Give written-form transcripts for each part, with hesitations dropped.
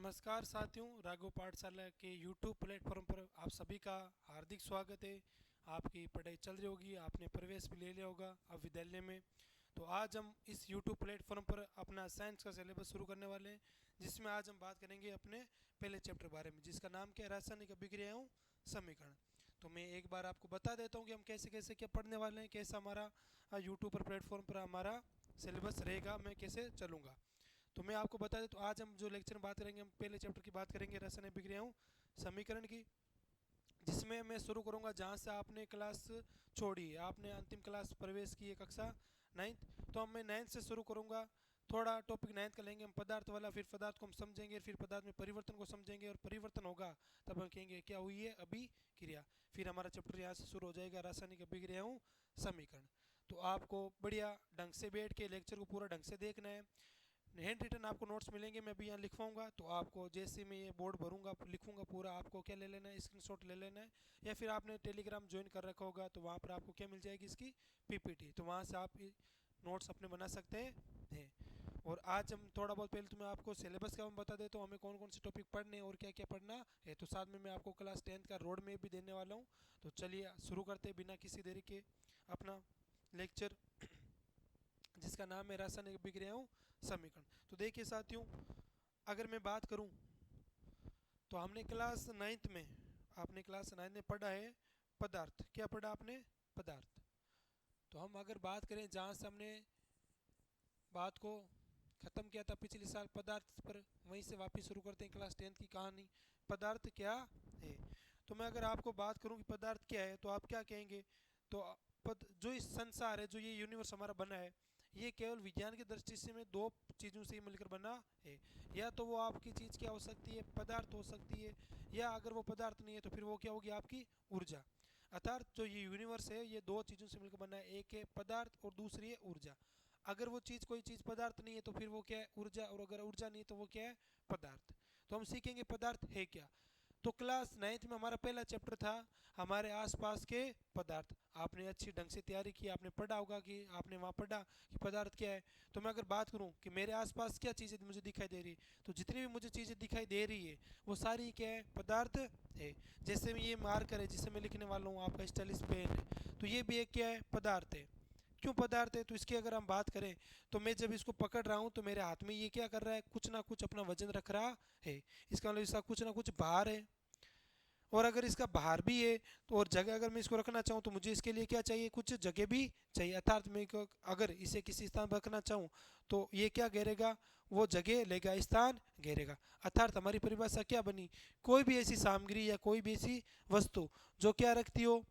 नमस्कार साथियों, राघव पाठशाला के YouTube प्लेटफॉर्म पर आप सभी का हार्दिक स्वागत है। आपकी पढ़ाई चल रही होगी, आपने प्रवेश भी ले लिया होगा अब विद्यालय में। तो आज हम इस YouTube प्लेटफॉर्म पर अपना साइंस का सिलेबस शुरू करने वाले हैं, जिसमें आज हम बात करेंगे अपने पहले चैप्टर बारे में, जिसका नाम क्या है, रासायनिक अभिक्रियाओं समीकरण। तो मैं एक बार आपको बता देता हूँ कि हम कैसे कैसे क्या पढ़ने वाले हैं, कैसा हमारा यूट्यूब पर प्लेटफॉर्म पर हमारा सिलेबस रहेगा, मैं कैसे चलूँगा। तो मैं आपको बता दें, तो आज हम जो लेक्चर में बात करेंगे, हम पहले चैप्टर की बात करेंगे, रासायनिक अभिक्रियाओं समीकरण की, जिसमें मैं शुरू करूंगा जहां से आपने क्लास छोड़ी है। आपने अंतिम क्लास प्रवेश की है, कक्षा नाइन्थ। तो अब मैं नाइन्थ से शुरू करूंगा। थोड़ा टॉपिक नाइन्थ का लेंगे हम, पदार्थ वाला, फिर पदार्थ को हम समझेंगे, फिर पदार्थ में परिवर्तन को समझेंगे, और परिवर्तन होगा तब हम कहेंगे क्या हुई है अभिक्रिया। फिर हमारा चैप्टर यहाँ से शुरू हो जाएगा, रासायनिक अभिक्रियाओं समीकरण। तो आपको बढ़िया ढंग से बैठ के लेक्चर को पूरा ढंग से देखना है। हैंड रिटन आपको नोट्स मिलेंगे, मैं भी यहाँ लिखवाऊंगा। तो आपको जैसे मैं ये बोर्ड भरूंगा, लिखूंगा पूरा, आपको क्या ले लेना है, स्क्रीनशॉट ले लेना है। या फिर आपने टेलीग्राम ज्वाइन कर रखा होगा, तो वहाँ पर आपको क्या मिल जाएगी, इसकी पीपीटी। तो वहाँ से आप नोट्स अपने बना सकते हैं। और आज हम थोड़ा बहुत, पहले तो मैं आपको सिलेबस का बता देता हूँ, हमें कौन कौन से टॉपिक पढ़ने हैं और क्या क्या पढ़ना है। तो साथ में मैं आपको क्लास 10th का रोड मैप भी देने वाला हूँ। तो चलिए शुरू करते हैं बिना किसी देरी के अपना लेक्चर, जिसका नाम है रासायनिक अभिक्रियाओं समीकरण। तो देखिए साथियों, अगर मैं बात करूं, तो हमने क्लास नाइन्थ में, आपने क्लास नाइन्थ में पढ़ा है पदार्थ। क्या पढ़ा आपने? पदार्थ। तो हम अगर बात करें जहां से हमने बात को ख़त्म किया था पिछले साल पदार्थ पर, वहीं से वापस शुरू करते हैं क्लास 10th की कहानी, पदार्थ क्या है। तो मैं अगर आपको बात करूं कि पदार्थ क्या है, तो आप क्या कहेंगे? तो जो इस संसार है, जो ये यूनिवर्स हमारा बना है, ये केवल विज्ञान की दृष्टि से में दो चीज़ों से ही मिलकर बना है। या तो वो आपकी चीज़ क्या हो सकती है, पदार्थ हो सकती है, या अगर वो पदार्थ नहीं है तो फिर वो क्या होगी, आपकी ऊर्जा। अर्थात जो ये यूनिवर्स है, ये दो चीज़ों से मिलकर बना है, एक है पदार्थ और दूसरी है ऊर्जा। अगर वो चीज़, कोई चीज़ पदार्थ नहीं है तो फिर वो क्या है, ऊर्जा, और अगर ऊर्जा नहीं है तो वो क्या है, पदार्थ। तो हम सीखेंगे पदार्थ है क्या। तो क्लास नाइन्थ में हमारा पहला चैप्टर था हमारे आसपास के पदार्थ। आपने अच्छी ढंग से तैयारी की, आपने पढ़ा होगा कि आपने वहाँ पढ़ा कि पदार्थ क्या है। तो मैं अगर बात करूँ कि मेरे आसपास क्या चीज़ें मुझे दिखाई दे रही है, तो जितनी भी मुझे चीज़ें दिखाई दे रही है वो सारी क्या है, पदार्थ है। जैसे ये मार्कर है जिसे मैं लिखने वाला हूँ, आपका स्टाइलिश पेन है, तो ये भी एक क्या है, पदार्थ है। क्यों पदार्थ है? तो इसकी अगर हम बात करें, तो मैं जब इसको पकड़ रहा हूँ तो मेरे हाथ में ये क्या कर रहा है, कुछ ना कुछ अपना वजन रख रहा है। इसका मतलब इसका कुछ ना कुछ भार है। और अगर इसका भार भी है, तो और जगह अगर मैं इसको रखना चाहूँ तो मुझे इसके लिए क्या चाहिए, कुछ जगह भी चाहिए। अर्थात मैं अगर इसे किसी स्थान पर रखना चाहूँ तो ये क्या घेरेगा, वो जगह लेगा, स्थान घेरेगा। अर्थात हमारी परिभाषा क्या बनी, कोई भी ऐसी सामग्री या कोई भी ऐसी वस्तु जो क्या रखती हो,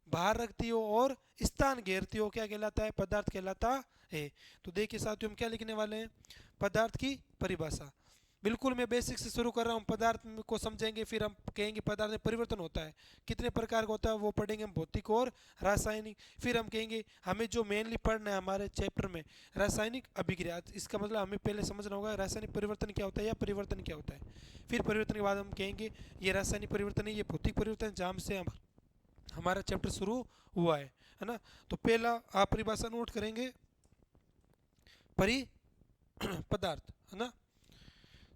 बाहर रखती हो और स्थान घेरती हो, क्या कहलाता है, पदार्थ कहलाता है। तो देखिए साथियों, हम क्या लिखने वाले हैं, पदार्थ की परिभाषा। बिल्कुल मैं बेसिक से शुरू कर रहा हूँ, पदार्थ को समझेंगे, फिर हम कहेंगे पदार्थ में परिवर्तन होता है, कितने प्रकार का होता है वो पढ़ेंगे हम, भौतिक और रासायनिक। फिर हम कहेंगे हमें जो मेनली पढ़ना है हमारे चैप्टर में, रासायनिक अभिक्रिया। इसका मतलब हमें पहले समझना होगा रासायनिक परिवर्तन क्या होता है या परिवर्तन क्या होता है। फिर परिवर्तन के बाद हम कहेंगे ये रासायनिक परिवर्तन है, ये भौतिक परिवर्तन है, जहाँ से हम हमारा चैप्टर शुरू हुआ है ना। तो पहला आप परिभाषा नोट करेंगे, परि पदार्थ, है ना।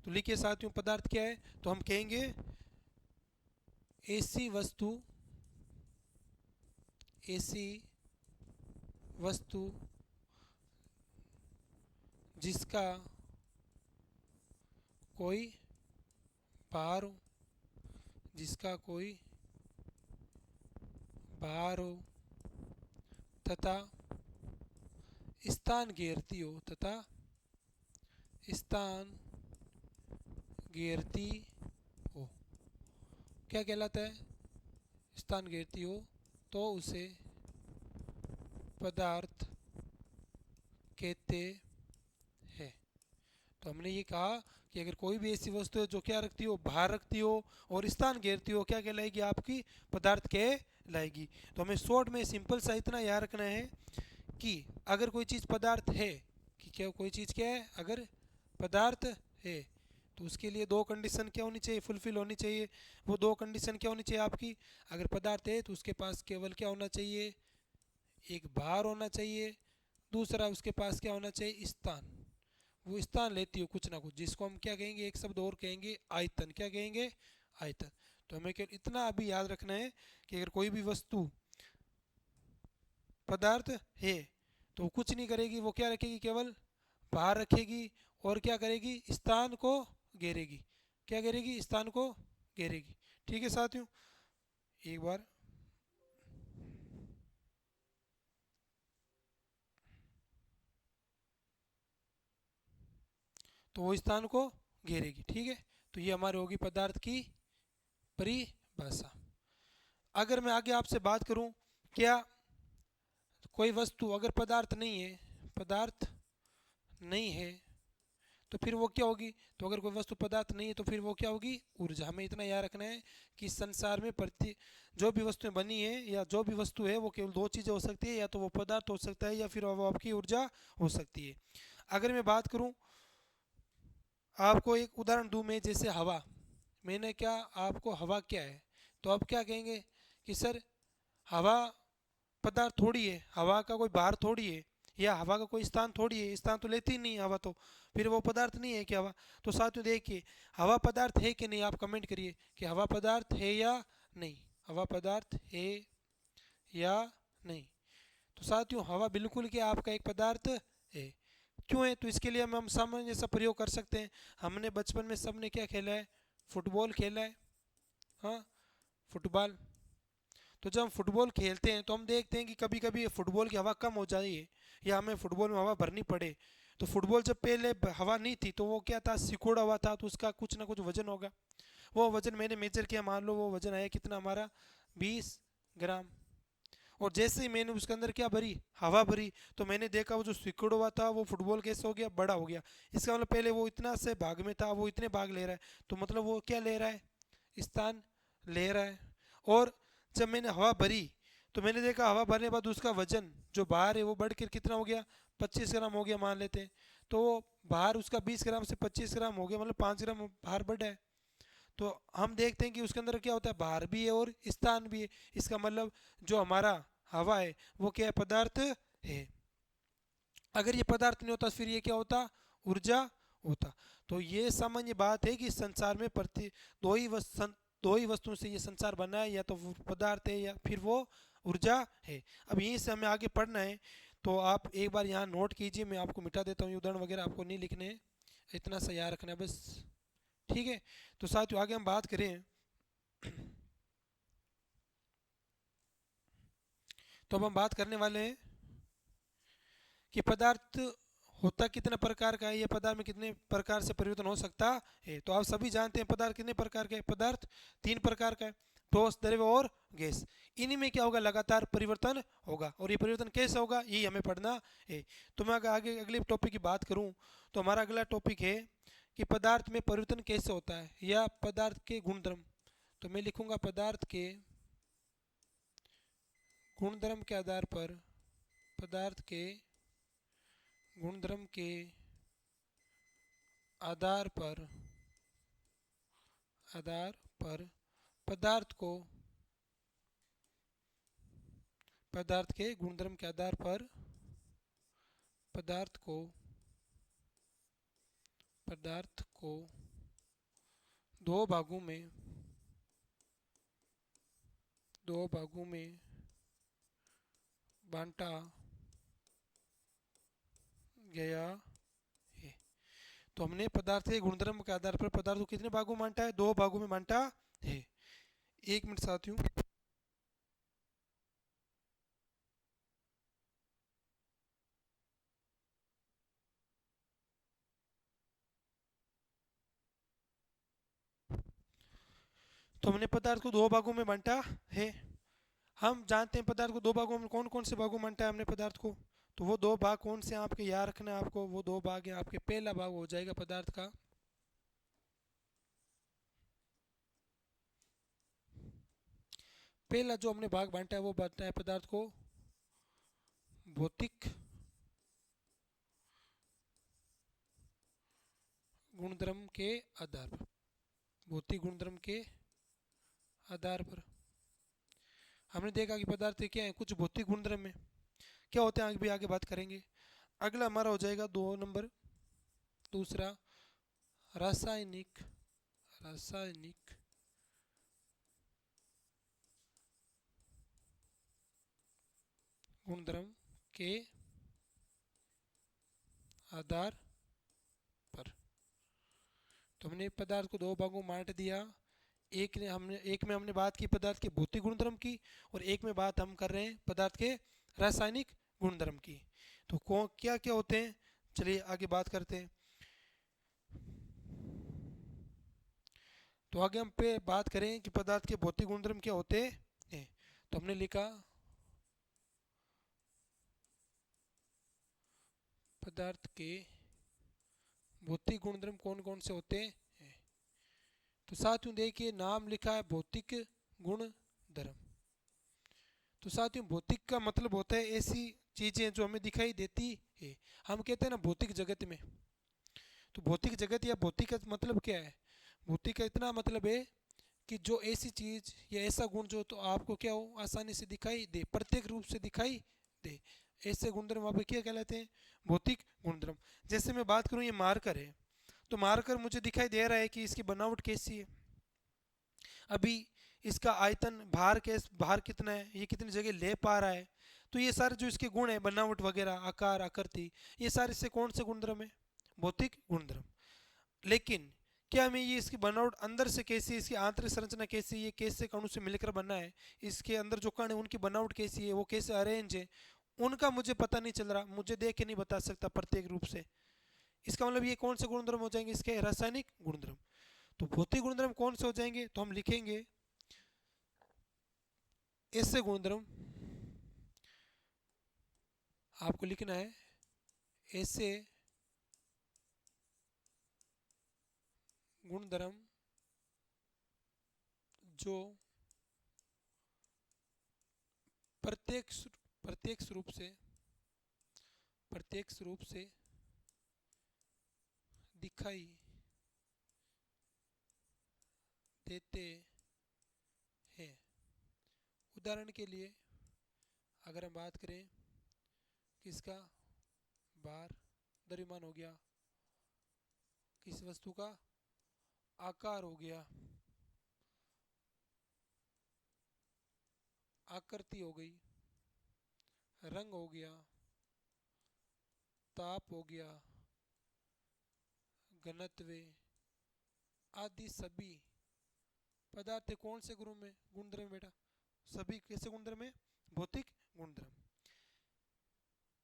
तो लिखिए साथियों, पदार्थ क्या है, तो हम कहेंगे ऐसी वस्तु, ऐसी वस्तु जिसका कोई भार हो, जिसका कोई भार हो तथा स्थान घेरती हो, तथा स्थान घेरती हो। क्या कहलाता है, स्थान घेरती हो, तो उसे पदार्थ कहते हैं। तो हमने ये कहा कि अगर कोई भी ऐसी वस्तु है जो क्या रखती हो, भार रखती हो और स्थान घेरती हो, क्या कहलाएगी, आपकी पदार्थ कहलाएगी। तो हमें शॉर्ट में सिंपल सा इतना याद रखना है कि अगर कोई चीज़ पदार्थ है, कि क्या कोई चीज़ क्या है, अगर पदार्थ है, तो उसके लिए दो कंडीशन क्या होनी चाहिए, फुलफिल होनी चाहिए। वो दो कंडीशन क्या होनी चाहिए आपकी, अगर पदार्थ है तो उसके पास केवल क्या होना चाहिए, एक भार होना चाहिए, दूसरा उसके पास क्या होना चाहिए, स्थान। वो स्थान लेती है कुछ ना कुछ, जिसको हम क्या कहेंगे, एक शब्द और कहेंगे आयतन। क्या कहेंगे? आयतन। तो हमें केवल इतना अभी याद रखना है कि अगर कोई भी वस्तु पदार्थ है तो वो कुछ नहीं करेगी, वो क्या रखेगी, केवल बाहर रखेगी और क्या करेगी, स्थान को घेरेगी। क्या घेरेगी? स्थान को घेरेगी। ठीक है साथियों, एक बार तो वो स्थान को घेरेगी। ठीक है, तो ये हमारी होगी पदार्थ की परिभाषा। अगर मैं आगे आपसे बात करूं, क्या कोई वस्तु अगर पदार्थ नहीं है, पदार्थ नहीं है, तो फिर वो क्या होगी? तो अगर कोई वस्तु पदार्थ नहीं है तो फिर वो क्या होगी? ऊर्जा। हमें इतना याद रखना है कि संसार में प्रति जो भी वस्तुएं बनी है या जो भी वस्तु है वो केवल दो चीज़ें हो सकती है, या तो वो पदार्थ हो सकता है या फिर वो आपकी ऊर्जा हो सकती है। अगर मैं बात करूं, आपको एक उदाहरण दूं मैं, जैसे हवा। मैंने क्या आपको हवा क्या है, तो आप क्या कहेंगे कि सर हवा पदार्थ थोड़ी है, हवा का कोई भार थोड़ी है, या हवा का कोई स्थान थोड़ी है, स्थान तो लेती ही नहीं हवा, तो फिर वो पदार्थ नहीं है क्या हवा? तो साथियों देखिए, हवा पदार्थ है कि नहीं, आप कमेंट करिए कि हवा पदार्थ है या नहीं। हवा पदार्थ है या नहीं? तो साथियों हवा बिल्कुल क्या आपका एक पदार्थ है। क्यों है? तो इसके लिए हम सामान्य सा प्रयोग कर सकते हैं। हमने बचपन में सबने क्या खेला है? फुटबॉल खेला है। हाँ, फुटबॉल। तो जब हम फुटबॉल खेलते हैं तो हम देखते हैं कि कभी कभी फुटबॉल की हवा कम हो जाती है या हमें फुटबॉल में हवा भरनी पड़े। तो फुटबॉल जब पहले हवा नहीं थी तो वो क्या था, सिकुड़ा हुआ था, तो उसका कुछ ना कुछ वजन होगा। वो वजन मैंने मेजर किया, मान लो वो वजन आया कितना हमारा, 20 ग्राम। और जैसे ही मैंने उसके अंदर क्या भरी, हवा भरी, तो मैंने देखा वो जो सिकुड़ हुआ था वो फुटबॉल कैसे हो गया, बड़ा हो गया। इसका मतलब पहले वो इतना से भाग में था, वो इतने भाग ले रहा है, तो मतलब वो क्या ले रहा है, स्थान ले रहा है। और जब मैंने हवा भरी तो मैंने देखा हवा भरने के बाद उसका वजन जो बाहर है वो बढ़ कर कितना हो गया, 25 ग्राम हो गया मान लेते हैं। तो वो बाहर उसका 20 ग्राम से 25 ग्राम हो गया, मतलब 5 ग्राम बाहर बढ़ा है। तो हम देखते हैं कि उसके अंदर क्या होता है, बाहर भी है और स्थान भी है। इसका मतलब जो हमारा हवा है वो क्या है, पदार्थ है। अगर ये पदार्थ नहीं होता फिर ये क्या होता, ऊर्जा होता। तो ये सामान्य बात है कि संसार में प्रति दो ही दो ही वस्तुओं से ये संसार बना है, या तो वो पदार्थ है या फिर वो ऊर्जा है। अब यहीं से हमें आगे पढ़ना है, तो आप एक बार यहाँ नोट कीजिए, मैं आपको मिटा देता हूँ, उदाहरण वगैरह आपको नहीं लिखने हैं, इतना सा याद रखना है बस। ठीक है, तो साथियों आगे हम बात करें, तो अब हम बात करने वाले हैं कि पदार्थ होता कितने प्रकार का है, ये पदार्थ में कितने प्रकार से परिवर्तन हो सकता है। तो आप सभी जानते हैं पदार्थ कितने प्रकार का है, पदार्थ 3 प्रकार का है, ठोस, द्रव और गैस। इन्हीं में क्या होगा, लगातार परिवर्तन होगा, और ये परिवर्तन कैसे होगा यही हमें पढ़ना है। तो मैं अगर आगे अगले टॉपिक की बात करूं, तो हमारा अगला टॉपिक है कि पदार्थ में परिवर्तन कैसे होता है, या पदार्थ के गुणधर्म। तो मैं लिखूंगा पदार्थ के गुणधर्म के आधार पर, पदार्थ के गुणधर्म के आधार पर, आधार पर पदार्थ को, पदार्थ के गुणधर्म के आधार पर पदार्थ को, पदार्थ को दो भागों में, दो भागों में बांटा गया है। तो हमने पदार्थ के गुणधर्म के आधार पर पदार्थ को कितने भागों में बांटा है, 2 भागों में बांटा है। 1 मिनट साथियों। तो हमने पदार्थ को 2 भागों में बांटा है। हम जानते हैं पदार्थ को 2 भागों में, कौन कौन से भागों में बांटा है हमने पदार्थ को। तो वो 2 भाग कौन से हैं आपके याद रखना है आपको, वो 2 भाग है आपके। पहला भाग हो जाएगा पदार्थ का, पहला जो हमने भाग बांटा है वो बांटा है पदार्थ को भौतिक गुणधर्म के आधार पर, भौतिक गुणधर्म के आधार पर। हमने देखा कि पदार्थ क्या है, कुछ भौतिक गुणधर्म है, क्या होते हैं आगे भी आगे बात करेंगे। अगला हमारा हो जाएगा 2 नंबर, दूसरा रासायनिक रासायनिक गुणधर्म के आधार पर। तो हमने पदार्थ को दो भागों में बांट दिया। एक में हमने बात की पदार्थ के भौतिक गुणधर्म की, और एक में बात हम कर रहे हैं पदार्थ के रासायनिक गुणधर्म की। तो क्या क्या होते हैं, चलिए आगे बात करते हैं। तो आगे हम पे बात करें कि पदार्थ के भौतिक गुणधर्म क्या होते हैं। तो हमने लिखा पदार्थ के भौतिक गुणधर्म कौन कौन से होते हैं। तो साथियों देखिए, नाम लिखा है भौतिक गुणधर्म। तो साथियों भौतिक का मतलब होता है ऐसी चीजें जो हमें दिखाई देती है। हम कहते हैं ना भौतिक जगत में। तो भौतिक जगत या भौतिक का मतलब क्या है। भौतिक का इतना मतलब है कि जो ऐसी चीज या ऐसा गुण जो तो आपको क्या हो आसानी से दिखाई दे, प्रत्येक रूप से दिखाई दे, ऐसे गुणधर्म वहाँ पे क्या कहलाते हैं, भौतिक गुणधर्म। जैसे मैं बात करूँ ये मार्कर है, तो मार्कर मुझे दिखाई दे रहा है कि इसकी बनावट कैसी है। अभी इसका आयतन भार कितना है, ये कितनी जगह ले पा रहा है। तो ये सारे जो इसके गुण है, बनावट वगैरह, आकार आकृति, ये सारे से कौन से गुणधर्म है, भौतिक गुणधर्म। लेकिन क्या हमें ये इसकी बनावट अंदर से कैसी है, इसकी आंतरिक संरचना कैसी है, ये कैसे कणों से मिलकर बना है, इसके अंदर जो कण है उनकी बनावट कैसी है, वो कैसे अरेंज है, उनका मुझे पता नहीं चल रहा, मुझे देख के नहीं बता सकता प्रत्येक रूप से। इसका मतलब ये कौन से गुणधर्म हो जाएंगे, इसके रासायनिक गुणधर्म। तो भौतिक गुणधर्म कौन से हो जाएंगे, तो हम लिखेंगे ऐसे गुणधर्म, आपको लिखना है ऐसे गुणधर्म जो प्रत्यक्ष प्रत्यक्ष रूप से प्रत्यक्ष रूप से दिखाई देते हैं। उदाहरण के लिए अगर हम बात करें किसका, भार, द्रव्यमान हो गया, किस वस्तु का आकार हो गया, आकृति हो गई, रंग हो गया, ताप हो गया, घनत्व आदि सभी पदार्थ कौन से गुणों में गुणधर्म बेटा, सभी कैसे गुणधर्म है, भौतिक गुणधर्म।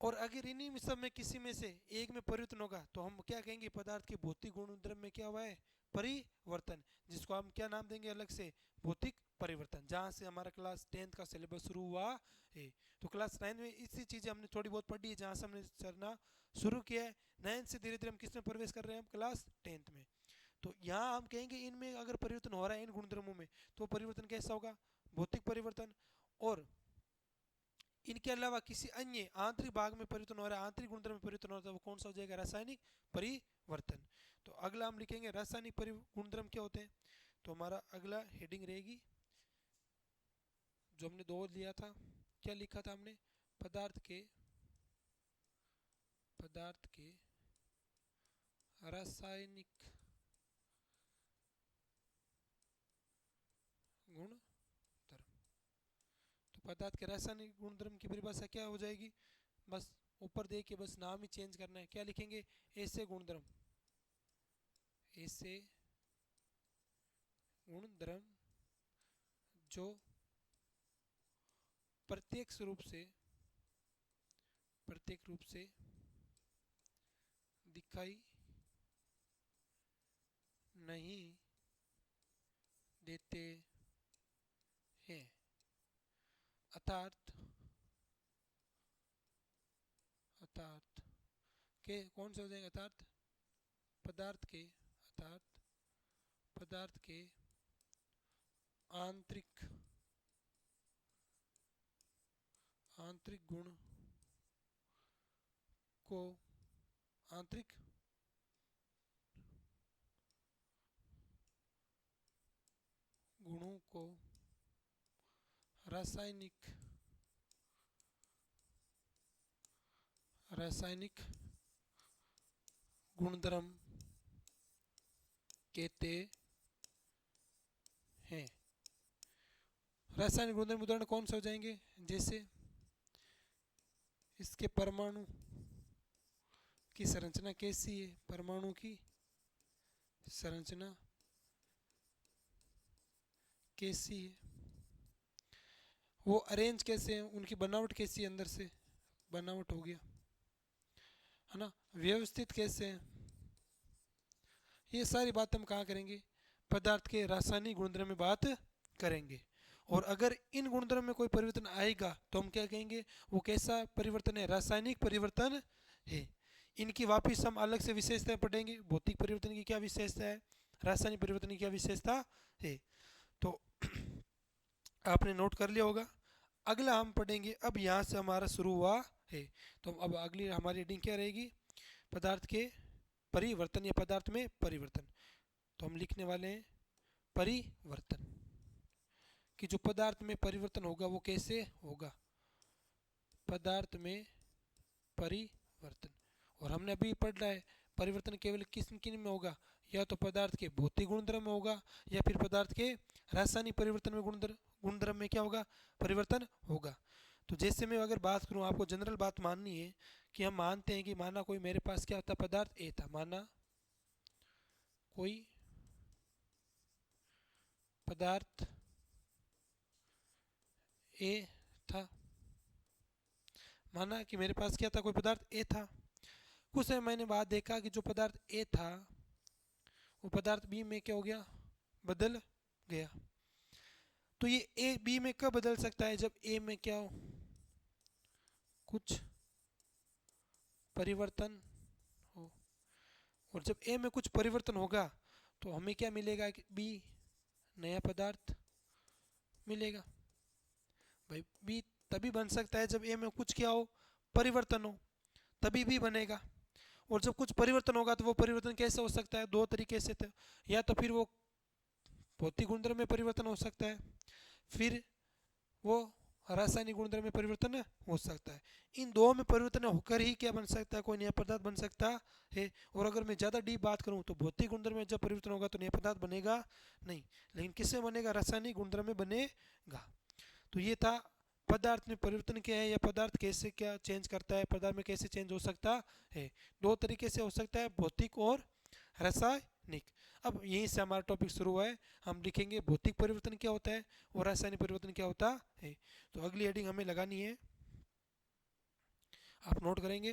और अगर इन्हीं में सब में किसी में से एक में परिवर्तन होगा तो हम क्या कहेंगे, पदार्थ के भौतिक गुणधर्म में क्या हुआ है, परिवर्तन, जिसको हम क्या नाम देंगे अलग से, भौतिक परिवर्तन। जहाँ से हमारा क्लास 10th का सिलेबस शुरू हुआ है। तो क्लास 9 में इसी चीज़ें हमने थोड़ी बहुत पढ़ी है, जहाँ से हमने चलना शुरू किया है। 9 से धीरे धीरे हम किस में प्रवेश कर रहे हैं, हम क्लास 10th में। तो यहाँ हम कहेंगे इनमें अगर परिवर्तन हो रहा है इन गुणधर्मों में, तो परिवर्तन कैसा होगा, भौतिक परिवर्तन। और इनके अलावा किसी अन्य आंतरिक भाग में परिवर्तन हो रहा है, आंतरिक गुणधर्म में परिवर्तन हो रहा है, वो कौन सा हो जाएगा, रासायनिक परिवर्तन। तो अगला हम लिखेंगे रासायनिक गुणधर्म क्या होते हैं। तो हमारा अगला हेडिंग रहेगी जो हमने दो लिया था, क्या लिखा था हमने, पदार्थ के रासायनिक गुण। तो पदार्थ के रासायनिक गुणधर्म की परिभाषा क्या हो जाएगी, बस ऊपर दे के बस नाम ही चेंज करना है। क्या लिखेंगे, ऐसे गुणधर्म, ऐसे गुणधर्म जो प्रत्यक्ष रूप से दिखाई नहीं देते हैं, अर्थात के कौन से हो जाएंगे, अर्थात पदार्थ के आंतरिक गुण को आंतरिक गुणों को रासायनिक गुणधर्म कहते हैं। रासायनिक गुणधर्म उदाहरण कौन से हो जाएंगे? जैसे इसके परमाणु की संरचना कैसी है, परमाणु की संरचना कैसी है, वो अरेंज कैसे हैं, उनकी बनावट कैसी है, अंदर से बनावट हो गया, है ना, व्यवस्थित कैसे हैं, ये सारी बात हम कहाँ करेंगे? पदार्थ के रासायनिक गुणधर्म में बात करेंगे। और अगर इन गुणधर्म में कोई परिवर्तन आएगा तो हम क्या कहेंगे? वो कैसा परिवर्तन है? रासायनिक परिवर्तन है। इनकी वापिस हम अलग से विशेषताएं पढ़ेंगे। भौतिक परिवर्तन की क्या विशेषता है, रासायनिक परिवर्तन की क्या विशेषता है, तो आपने नोट कर लिया होगा। अगला हम पढ़ेंगे, अब यहाँ से हमारा शुरू हुआ है, तो अब अगली हमारी रीडिंग क्या रहेगी? पदार्थ के परिवर्तन या पदार्थ में परिवर्तन। तो हम लिखने वाले हैं परिवर्तन, कि जो पदार्थ में परिवर्तन होगा वो कैसे होगा? पदार्थ में परिवर्तन। और हमने अभी पढ़ रहा है परिवर्तन केवल किस किन में होगा? या तो पदार्थ के भौतिक गुणधर्म में होगा, या फिर पदार्थ के रासायनिक परिवर्तन में गुणधर्म में क्या होगा? परिवर्तन होगा। तो जैसे मैं अगर बात करूं, आपको जनरल बात माननी है कि हम मानते हैं कि माना कोई मेरे पास क्या था, पदार्थ ए था, माना कोई पदार्थ ए था, माना कि मेरे पास क्या था, कोई पदार्थ ए था। कुछ समय मैंने बाद देखा कि जो पदार्थ ए था वो पदार्थ बी में क्या हो गया? बदल गया। तो ये ए बी में कब बदल सकता है? जब ए में क्या हो? कुछ परिवर्तन हो। और जब ए में कुछ परिवर्तन होगा तो हमें क्या मिलेगा? कि बी नया पदार्थ मिलेगा। भाई बी तभी बन सकता है जब ए में कुछ क्या हो? परिवर्तन हो, तभी बी बनेगा। और जब कुछ परिवर्तन होगा तो वो परिवर्तन कैसे हो सकता है? दो तरीके से थे, या तो फिर वो भौतिक गुणधर्म में परिवर्तन हो सकता है, फिर वो रासायनिक गुणधर्म में परिवर्तन हो सकता है। इन दो में परिवर्तन होकर ही क्या बन सकता है? कोई नया पदार्थ बन सकता है। और अगर मैं ज़्यादा डीप बात करूं तो भौतिक गुणधर्म में जब परिवर्तन होगा तो नया पदार्थ बनेगा नहीं, लेकिन किससे बनेगा? रासायनिक गुणधर्म में बनेगा। तो ये था पदार्थ में परिवर्तन क्या है, या पदार्थ कैसे क्या चेंज करता है, पदार्थ में कैसे चेंज हो सकता है। दो तरीके से हो सकता है, भौतिक और रासायनिक। अब यहीं से हमारा टॉपिक शुरू हुआ है। हम लिखेंगे भौतिक परिवर्तन क्या होता है और रासायनिक परिवर्तन क्या होता है। तो अगली हेडिंग हमें लगानी है, आप नोट करेंगे।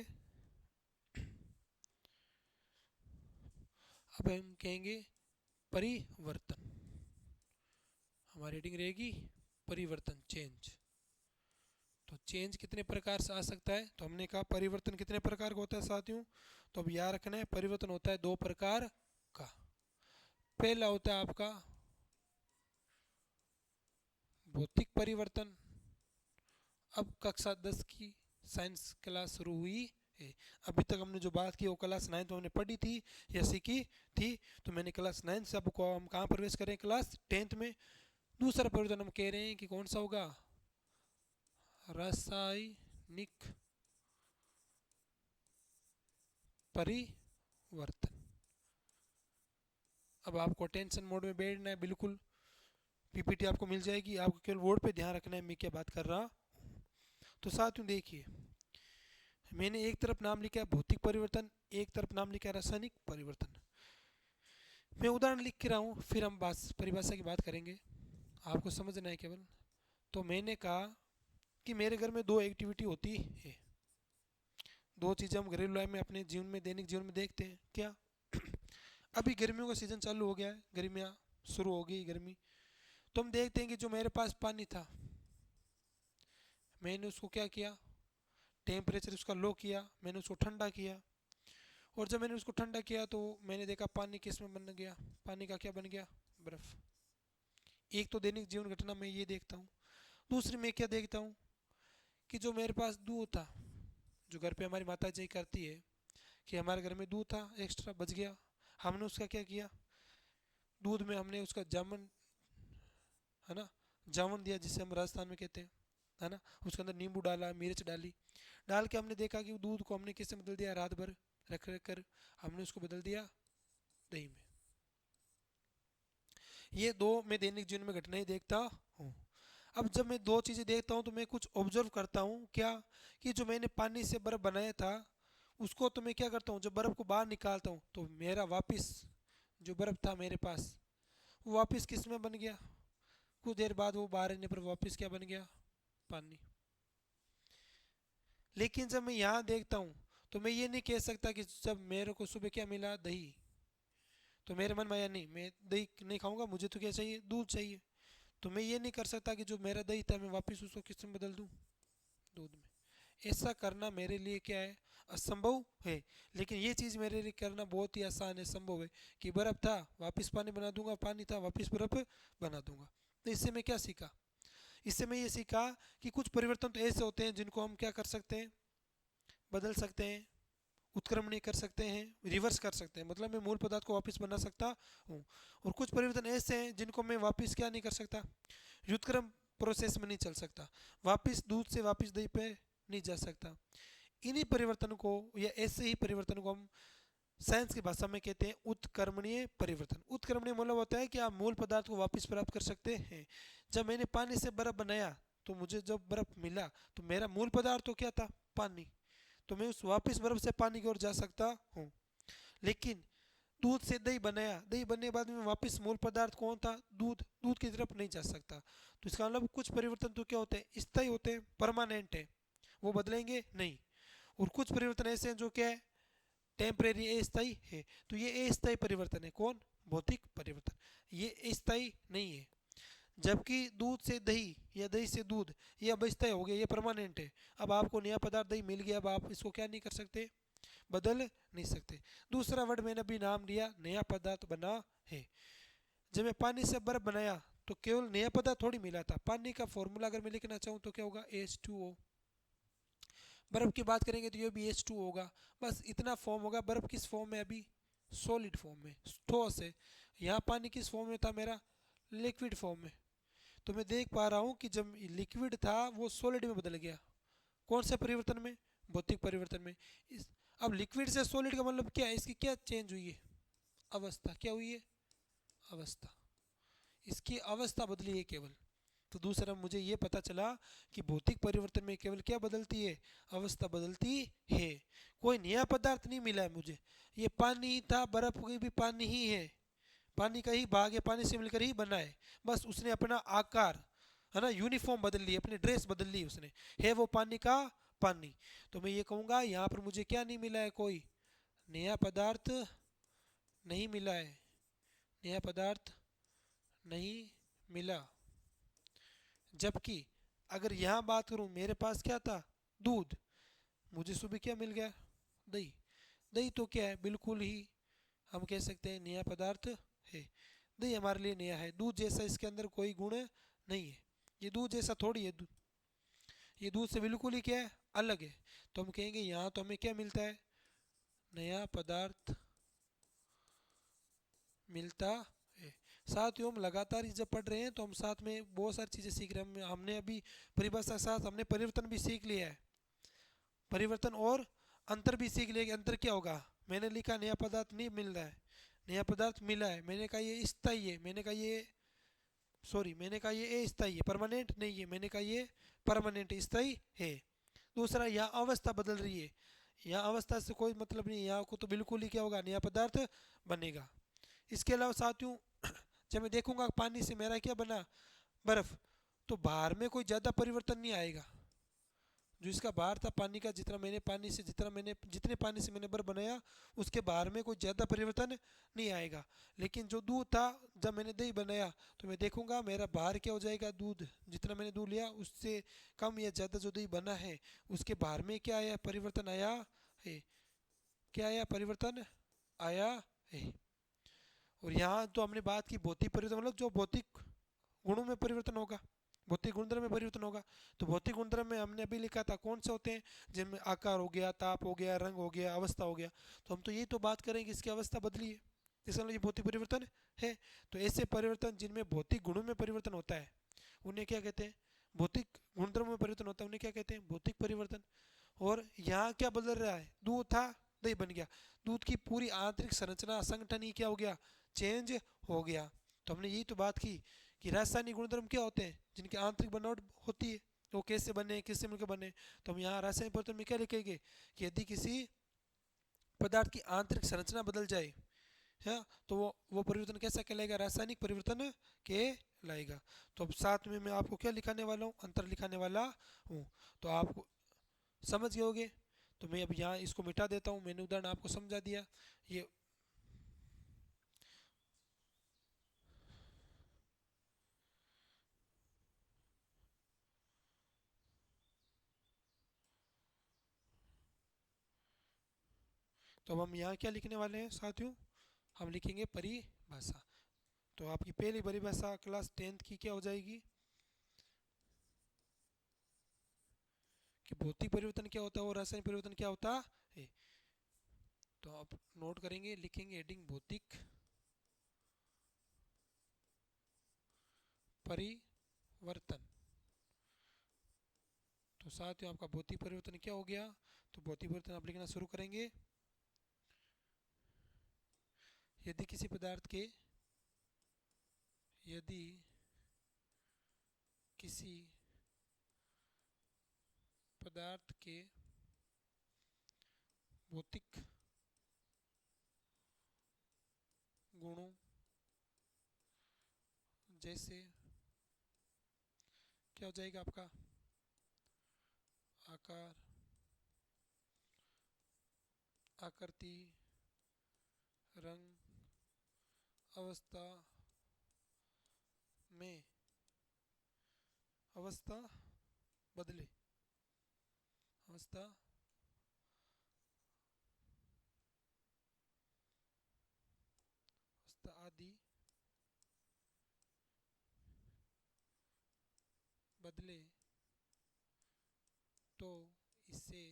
अब हम कहेंगे परिवर्तन, हमारी हेडिंग रहेगी परिवर्तन, चेंज। तो चेंज कितने प्रकार से आ सकता है? तो हमने कहा परिवर्तन कितने प्रकार का होता है साथियों? तो अब याद रखना है, परिवर्तन होता है दो प्रकार का। पहला होता है आपका भौतिक परिवर्तन। अब कक्षा 10 की साइंस क्लास शुरू हुई है। अभी तक हमने जो बात की वो क्लास 9 में हमने पढ़ी थी या सीखी थी। तो मैंने क्लास 9 से आपको हम कहाँ प्रवेश करें? क्लास 10 में। दूसरा परिवर्तन हम कह रहे हैं कि कौन सा होगा? रासायनिक परिवर्तन। अब आपको टेंशन मोड में बैठना है, बिल्कुल पीपीटी आपको मिल जाएगी, आपको केवल बोर्ड पे ध्यान रखना है मैं क्या बात कर रहा। तो साथियों देखिए, मैंने एक तरफ नाम लिखा है भौतिक परिवर्तन, एक तरफ नाम लिखा है रासायनिक परिवर्तन। मैं उदाहरण लिख के रहा हूँ, फिर हम परिभाषा की बात करेंगे, आपको समझना है केवल। तो मैंने कहा कि मेरे घर में दो एक्टिविटी होती है, दो चीज़ें हम घरेलू लाइफ में अपने जीवन में, दैनिक जीवन में देखते हैं। क्या? अभी गर्मियों का सीज़न चालू हो गया है, गर्मियाँ शुरू हो गई, गर्मी। तो हम देखते हैं कि जो मेरे पास पानी था, मैंने उसको क्या किया? टेम्परेचर उसका लो किया, मैंने उसको ठंडा किया। और जब मैंने उसको ठंडा किया तो मैंने देखा पानी किस में बन गया? पानी का क्या बन गया? बर्फ़। एक तो दैनिक जीवन घटना में ये देखता हूँ। दूसरी मैं क्या देखता हूँ कि जो मेरे पास दूध था, जो घर पे हमारी माता जी करती है, कि हमारे घर में दूध था एक्स्ट्रा बच गया, हमने उसका क्या किया? दूध में हमने उसका जामुन, है ना, जामुन दिया जिसे हम राजस्थान में कहते हैं, है ना, उसके अंदर नींबू डाला, मिर्च डाली, डाल के हमने देखा कि दूध को हमने किससे बदल दिया? रात भर रख रख कर हमने उसको बदल दिया दही में। ये दो मैं दैनिक जीवन में घटनाएं देखता हूँ। अब जब मैं दो चीज़ें देखता हूँ तो मैं कुछ ऑब्जर्व करता हूँ, क्या कि जो मैंने पानी से बर्फ़ बनाया था उसको तो मैं क्या करता हूँ, जब बर्फ़ को बाहर निकालता हूँ तो मेरा वापस जो बर्फ़ था मेरे पास वो वापस किस में बन गया, कुछ देर बाद वो बाहर आने पर वापस क्या बन गया, पानी। लेकिन जब मैं यहाँ देखता हूँ तो मैं ये नहीं कह सकता कि जब मेरे को सुबह क्या मिला, दही, तो मेरे मन में आया नहीं मैं दही नहीं खाऊंगा, मुझे तो क्या चाहिए, दूध चाहिए। तो मैं ये नहीं कर सकता कि जो मेरा दही था मैं वापस उसको किस में बदल दूँ, दूध में। ऐसा करना मेरे लिए क्या है, असंभव है। लेकिन ये चीज़ मेरे लिए करना बहुत ही आसान है, संभव है कि बर्फ़ था वापस पानी बना दूंगा, पानी था वापस बर्फ़ बना दूंगा। तो इससे मैं क्या सीखा, इससे मैं ये सीखा कि कुछ परिवर्तन तो ऐसे होते हैं जिनको हम क्या कर सकते हैं, बदल सकते हैं, उत्क्रमणीय कर सकते हैं, रिवर्स कर सकते हैं, मतलब मैं मूल पदार्थ को वापस बना सकता हूँ। और कुछ परिवर्तन ऐसे हैं जिनको मैं वापस क्या नहीं कर सकता, व्युत्क्रम प्रोसेस में नहीं चल सकता, वापस दूध से वापस दही पे नहीं जा सकता। इन्हीं परिवर्तन को या ऐसे ही परिवर्तन को हम साइंस की भाषा में कहते हैं उत्क्रमणीय परिवर्तन। उत्क्रमणीय मतलब होता है कि आप मूल पदार्थ को वापस प्राप्त कर सकते हैं। जब मैंने पानी से बर्फ बनाया तो मुझे जब बर्फ मिला तो मेरा मूल पदार्थ तो क्या था, पानी, तो मैं उस वापस बर्फ से पानी की ओर जा सकता हूँ। लेकिन दूध से दही बनाया, दही बनने के बाद में वापस मूल पदार्थ कौन था, दूध, दूध की तरफ नहीं जा सकता। तो इसका मतलब कुछ परिवर्तन तो क्या होते हैं, स्थायी होते हैं, परमानेंट है, वो बदलेंगे नहीं। और कुछ परिवर्तन ऐसे हैं जो क्या है, टेम्परेरी, अस्थायी है। तो ये अस्थायी परिवर्तन है, कौन, भौतिक परिवर्तन, ये अस्थायी नहीं है। जबकि दूध से दही या दही से दूध ये अब अस्थायी हो गया, ये परमानेंट है। अब आपको नया पदार्थ दही मिल गया, अब आप इसको क्या नहीं कर सकते, बदल नहीं सकते। दूसरा वर्ड मैंने अभी नाम लिया, नया पदार्थ बना है। जब मैं पानी से बर्फ बनाया तो केवल नया पदार्थ थोड़ी मिला था, पानी का फॉर्मूला अगर मैं लिखना चाहूँ तो क्या होगा, H2O। बर्फ की बात करेंगे तो ये भी H2 होगा, बस इतना फॉर्म होगा। बर्फ किस फॉर्म में, अभी सॉलिड फॉर्म में, ठोस है। यहाँ पानी किस फॉर्म में था मेरा, लिक्विड फॉर्म में। तो मैं देख पा रहा हूँ कि जब लिक्विड था वो सॉलिड में बदल गया, कौन से परिवर्तन में, भौतिक परिवर्तन में। अब लिक्विड से सॉलिड का मतलब क्या है, इसकी क्या चेंज हुई है, अवस्था क्या हुई है, अवस्था, इसकी अवस्था बदली है केवल। तो दूसरा मुझे ये पता चला कि भौतिक परिवर्तन में केवल क्या बदलती है, अवस्था बदलती है। कोई नया पदार्थ नहीं मिला है मुझे, ये पानी था, बर्फ भी पानी ही है, पानी का ही भाग है, पानी से मिलकर ही बना है। बस उसने अपना आकार, है ना, यूनिफॉर्म बदल ली, अपनी ड्रेस बदल ली उसने, है वो पानी का पानी। तो मैं ये कहूँगा यहाँ पर मुझे क्या नहीं मिला है, कोई नया पदार्थ नहीं मिला है, नया पदार्थ नहीं मिला। जबकि अगर यहाँ बात करूँ, मेरे पास क्या था, दूध, मुझे सुबह क्या मिल गया, दही। दही तो क्या है, बिल्कुल ही हम कह सकते हैं नया पदार्थ है। दही हमारे लिए नया है, दूध जैसा इसके अंदर कोई गुण नहीं है, ये दूध जैसा थोड़ी है, ये दूध से बिल्कुल ही क्या है, अलग है। तो हम कहेंगे यहाँ तो हमें क्या मिलता है, नया पदार्थ मिलता है। साथ ही हम लगातार जब पढ़ रहे हैं तो हम साथ में बहुत सारी चीज़ें सीख रहे हैं। हमने अभी परिभाषा के साथ हमने परिवर्तन भी सीख लिया है, परिवर्तन और अंतर भी सीख लिया कि अंतर क्या होगा। मैंने लिखा नया पदार्थ नहीं मिल रहा है, नया पदार्थ मिला है। मैंने कहा ये स्थायी है, मैंने कहा ये, सॉरी, मैंने कहा ये अस्थायी है, परमानेंट नहीं है, मैंने कहा ये परमानेंट स्थायी है। दूसरा, यहाँ अवस्था बदल रही है, यहाँ अवस्था से कोई मतलब नहीं, यहाँ को तो बिल्कुल ही क्या होगा, नया पदार्थ बनेगा। इसके अलावा साथियों, जब मैं देखूंगा पानी से मेरा क्या बना, बर्फ, तो बाहर में कोई ज़्यादा परिवर्तन नहीं आएगा। जो इसका बाहर था पानी का, जितने पानी से मैंने बर्फ बनाया उसके बाहर में कोई ज़्यादा परिवर्तन नहीं आएगा। लेकिन जो दूध था, जब मैंने दही बनाया तो मैं देखूंगा मेरा बाहर क्या हो जाएगा, दूध, जितना मैंने दूध लिया उससे कम या ज़्यादा जो दही बना है उसके बाहर में क्या आया, परिवर्तन आया है, क्या आया, परिवर्तन आया है। और यहाँ तो हमने बात की भौतिक परिवर्तन, मतलब जो भौतिक गुणों में परिवर्तन होगा, भौतिक गुणधर्म में परिवर्तन होगा। तो भौतिक गुणधर्म में हमने अभी लिखा था कौन से होते हैं, जिनमें आकार हो गया, ताप हो गया, रंग हो गया, अवस्था हो गया। तो हम तो यही तो बात करेंगे, इसकी अवस्था बदली है, इसका मतलब ये भौतिक परिवर्तन है। तो ऐसे परिवर्तन जिनमें भौतिक गुणों में परिवर्तन होता है उन्हें क्या कहते हैं, भौतिक गुणधर्म में परिवर्तन होता है उन्हें क्या कहते हैं, भौतिक परिवर्तन। और यहाँ क्या बदल रहा है, दूध था दही बन गया। दूध की पूरी आंतरिक संरचना संगठन ही क्या हो गया, चेंज हो गया। तो हमने यही तो बात की कि रासायनिक गुणधर्म क्या होते हैं, जिनकी आंतरिक बनावट होती है, वो कैसे बने, किससे मिलकर बने। तो हम यहाँ रासायनिक परिवर्तन में क्या लिखेंगे कि यदि किसी पदार्थ की आंतरिक संरचना बदल जाए है, तो वो परिवर्तन कैसा कहलाएगा, रासायनिक परिवर्तन कहलाएगा। तो अब साथ में मैं आपको क्या लिखाने वाला हूँ, अंतर लिखाने वाला हूँ। तो आप समझ गए होगे। तो मैं अब यहाँ इसको मिटा देता हूँ, मैंने उदाहरण आपको समझा दिया। ये तो अब हम यहाँ क्या लिखने वाले हैं साथियों, हम लिखेंगे परिभाषा। तो आपकी पहली परिभाषा क्लास 10th की क्या हो जाएगी कि भौतिक परिवर्तन क्या होता है और रासायनिक परिवर्तन क्या होता है। तो आप नोट करेंगे, लिखेंगे हेडिंग भौतिक परिवर्तन। तो साथियों आपका भौतिक परिवर्तन क्या हो गया, तो भौतिक परिवर्तन आप लिखना शुरू करेंगे। यदि किसी पदार्थ के, यदि किसी पदार्थ के भौतिक गुणों जैसे क्या हो जाएगा आपका आकार, आकृति, रंग, अवस्था में अवस्था बदले, अवस्था अवस्था आदि बदले तो इसे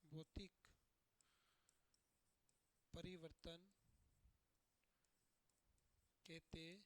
भौतिक परिवर्तन कहते हैं।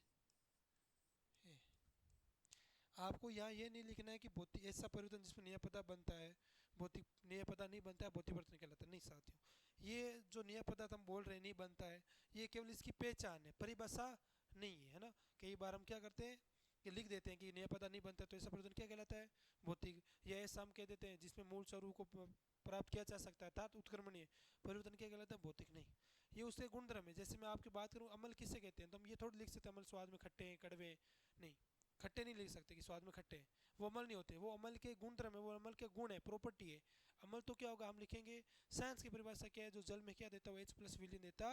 आपको यहाँ ये नहीं लिखना है कि भौतिक ऐसा परिवर्तन जिसमें नया पदार्थ बनता है, भौतिक नया पदार्थ नहीं बनता है भौतिक परिवर्तन कहलाता है, नहीं साथियों। ये जो नया पदार्थ हम बोल रहे हैं नहीं बनता है, ये केवल इसकी पहचान है, परिभाषा नहीं है ना। कई बार हम क्या करते हैं कि लिख देते हैं कि नया पदार्थ नहीं बनता है, तो ऐसा परिवर्तन क्या कहलाता है, भौतिक। या ऐसा हम कह देते हैं जिसमें मूल स्वरूप को प्राप्त किया जा सकता है, अर्थात उत्क्रमणीय परिवर्तन क्या कहलाता है, भौतिक नहीं। ये उसके गुणधर्म है। जैसे मैं आपकी बात करूँ अमल किसे कहते हैं, तो हम ये थोड़ी लिख सकते हैं अमल स्वाद में खट्टे हैं कड़वे हैं, नहीं, खट्टे नहीं लिख सकते कि स्वाद में खट्टे हैं, वो अमल नहीं होते, वो अमल के गुणधर्म है, वो अमल के गुण है, प्रॉपर्टी है। अमल तो क्या होगा, हम लिखेंगे साइंस की परिभाषा क्या है, जो जल में क्या देता हो, एच प्लस विलीन देता,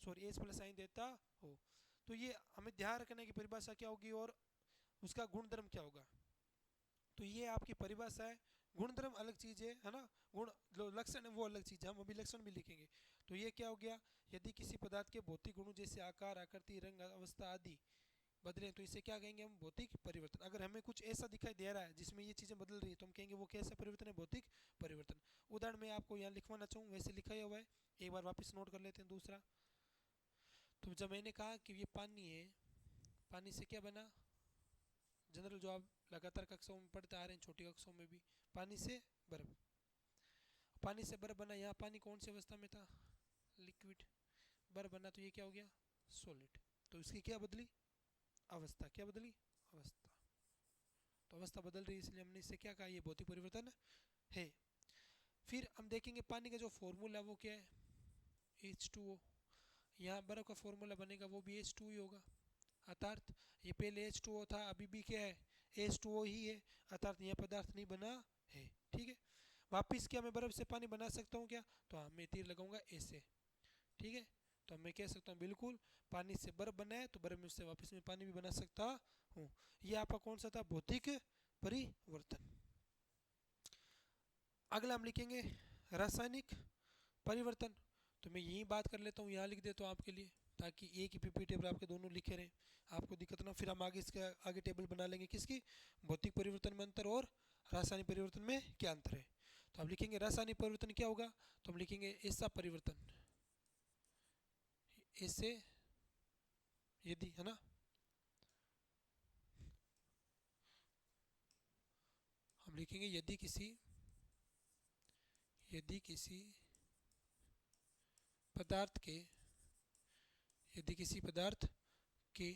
सॉरी एच प्लस आइन देता हो। तो ये हमें ध्यान रखना है कि परिभाषा क्या होगी और उसका गुणधर्म क्या होगा। तो ये आपकी परिभाषा है, गुणधर्म अलग चीज है ना, गुण जो लक्षण है वो अलग चीज है, हम अभी लक्षण भी लिखेंगे। तो ये क्या हो गया, यदि किसी पदार्थ के भौतिक गुणों जैसे आकार, आकृति, रंग, अवस्था आदि बदले तो इसे क्या कहेंगे हम, भौतिक परिवर्तन। अगर हमें कुछ ऐसा दिखाई दे रहा है जिसमें ये चीजें बदल रही है तो हम कहेंगे वो कैसा परिवर्तन है, भौतिक परिवर्तन। उदाहरण मैं आपको यहाँ लिखवाना चाहूँ, वैसे लिखा ही हुआ है, एक बार वापस नोट कर लेते हैं दूसरा। तो जब मैंने कहा कि ये पानी है, पानी से क्या बना, जनरल जो आप लगातार कक्षाओं में पढ़ते आ रहे हैं, छोटी कक्षाओं में भी, पानी से बर्फ, पानी से बर्फ बना। यहाँ पानी कौन सी अवस्था में था, लिक्विड, बर्फ बना तो ये क्या हो गया, सॉलिड। तो इसकी क्या बदली, अवस्था, क्या बदली, अवस्था। तो अवस्था बदल रही है इसलिए हमने इससे क्या कहा, ये भौतिक परिवर्तन है। फिर हम देखेंगे पानी का जो फॉर्मूला वो क्या है, H2O। यहाँ बर्फ का फॉर्मूला बनेगा वो भी H2 ही होगा, अर्थात ये पहले H2O था, अभी भी क्या है, H2O ही है, अर्थात यह पदार्थ नहीं बना है। ठीक है, वापिस क्या मैं बर्फ से पानी बना सकता हूँ क्या, तो हाँ मैं तीर लगाऊंगा ऐसे। ठीक है, तो मैं कह सकता हूँ बिल्कुल पानी से बर्फ बना है तो बर्फ में से वापस में पानी भी बना सकता हूँ। ये आपका कौन सा था, भौतिक परिवर्तन। अगला हम लिखेंगे रासायनिक परिवर्तन। तो मैं यही बात कर लेता हूँ, यहाँ लिख देता हूँ आपके लिए, ताकि एक ही पीपी टेबल आपके दोनों लिखे रहें, आपको दिक्कत ना। फिर हम आगे इसका आगे टेबल बना लेंगे किसकी, भौतिक परिवर्तन में अंतर और रासायनिक परिवर्तन में क्या अंतर है। तो हम लिखेंगे रासायनिक परिवर्तन क्या होगा, तो हम लिखेंगे ऐसा परिवर्तन, ऐसे यदि, है ना, हम लिखेंगे यदि किसी यदि किसी पदार्थ के यदि किसी पदार्थ के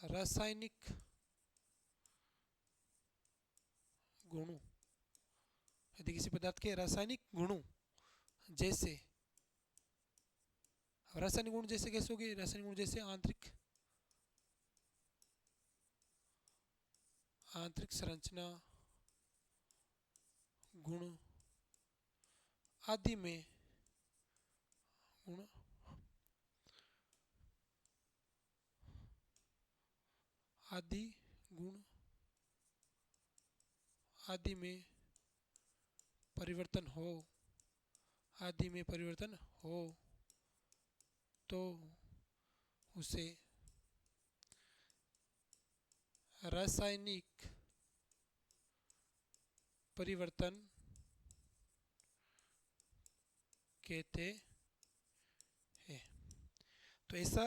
रासायनिक गुणों यदि किसी पदार्थ के रासायनिक गुणों जैसे रासायनिक गुण जैसे कैसे होगी रासायनिक गुण जैसे आंतरिक संरचना गुण आदि में गुण आदि गुण आदि में परिवर्तन हो आदि में परिवर्तन हो तो उसे रासायनिक परिवर्तन कहते हैं। तो ऐसा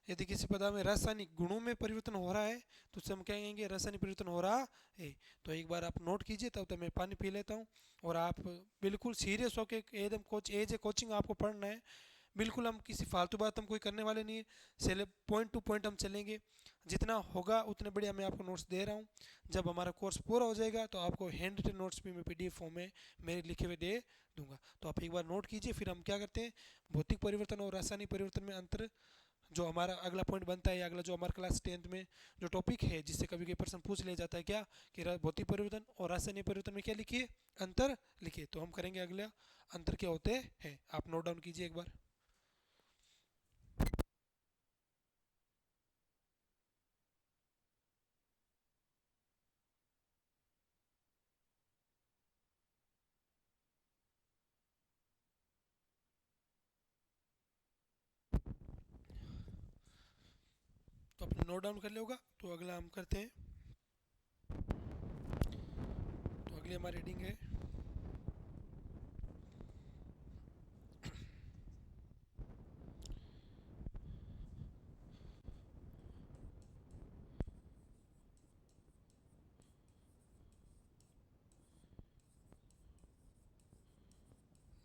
यदि किसी पदार्थ में रासायनिक गुणों में परिवर्तन हो रहा है तो उसे हम कहेंगे रासायनिक परिवर्तन हो रहा है। तो एक बार आप नोट कीजिए, तब तक मैं पानी पी लेता हूँ और आप बिल्कुल सीरियस होकर एकदम एज ए कोचिंग आपको पढ़ना है। बिल्कुल हम किसी फालतू बात हम कोई करने वाले नहीं है, चले पॉइंट टू पॉइंट हम चलेंगे। जितना होगा उतने बढ़िया मैं आपको नोट्स दे रहा हूँ। जब हमारा कोर्स पूरा हो जाएगा तो आपको हैंड रिटन नोट्स भी मैं पीडीएफ फॉर्म में मेरे लिखे हुए दे दूंगा। तो आप एक बार नोट कीजिए, फिर हम क्या करते हैं भौतिक परिवर्तन और रासायनिक परिवर्तन में अंतर, जो हमारा अगला पॉइंट बनता है, अगला जो हमारा क्लास 10th में जो टॉपिक है जिससे कभी कोई प्रश्न पूछ लिया जाता है क्या कि भौतिक परिवर्तन और रासायनिक परिवर्तन में क्या लिखिए अंतर लिखिए। तो हम करेंगे अगला अंतर क्या होते हैं, आप नोट डाउन कीजिए एक बार। तो आपने नोट डाउन कर लिया होगा। तो अगला हम करते हैं। तो अगली हमारी रीडिंग है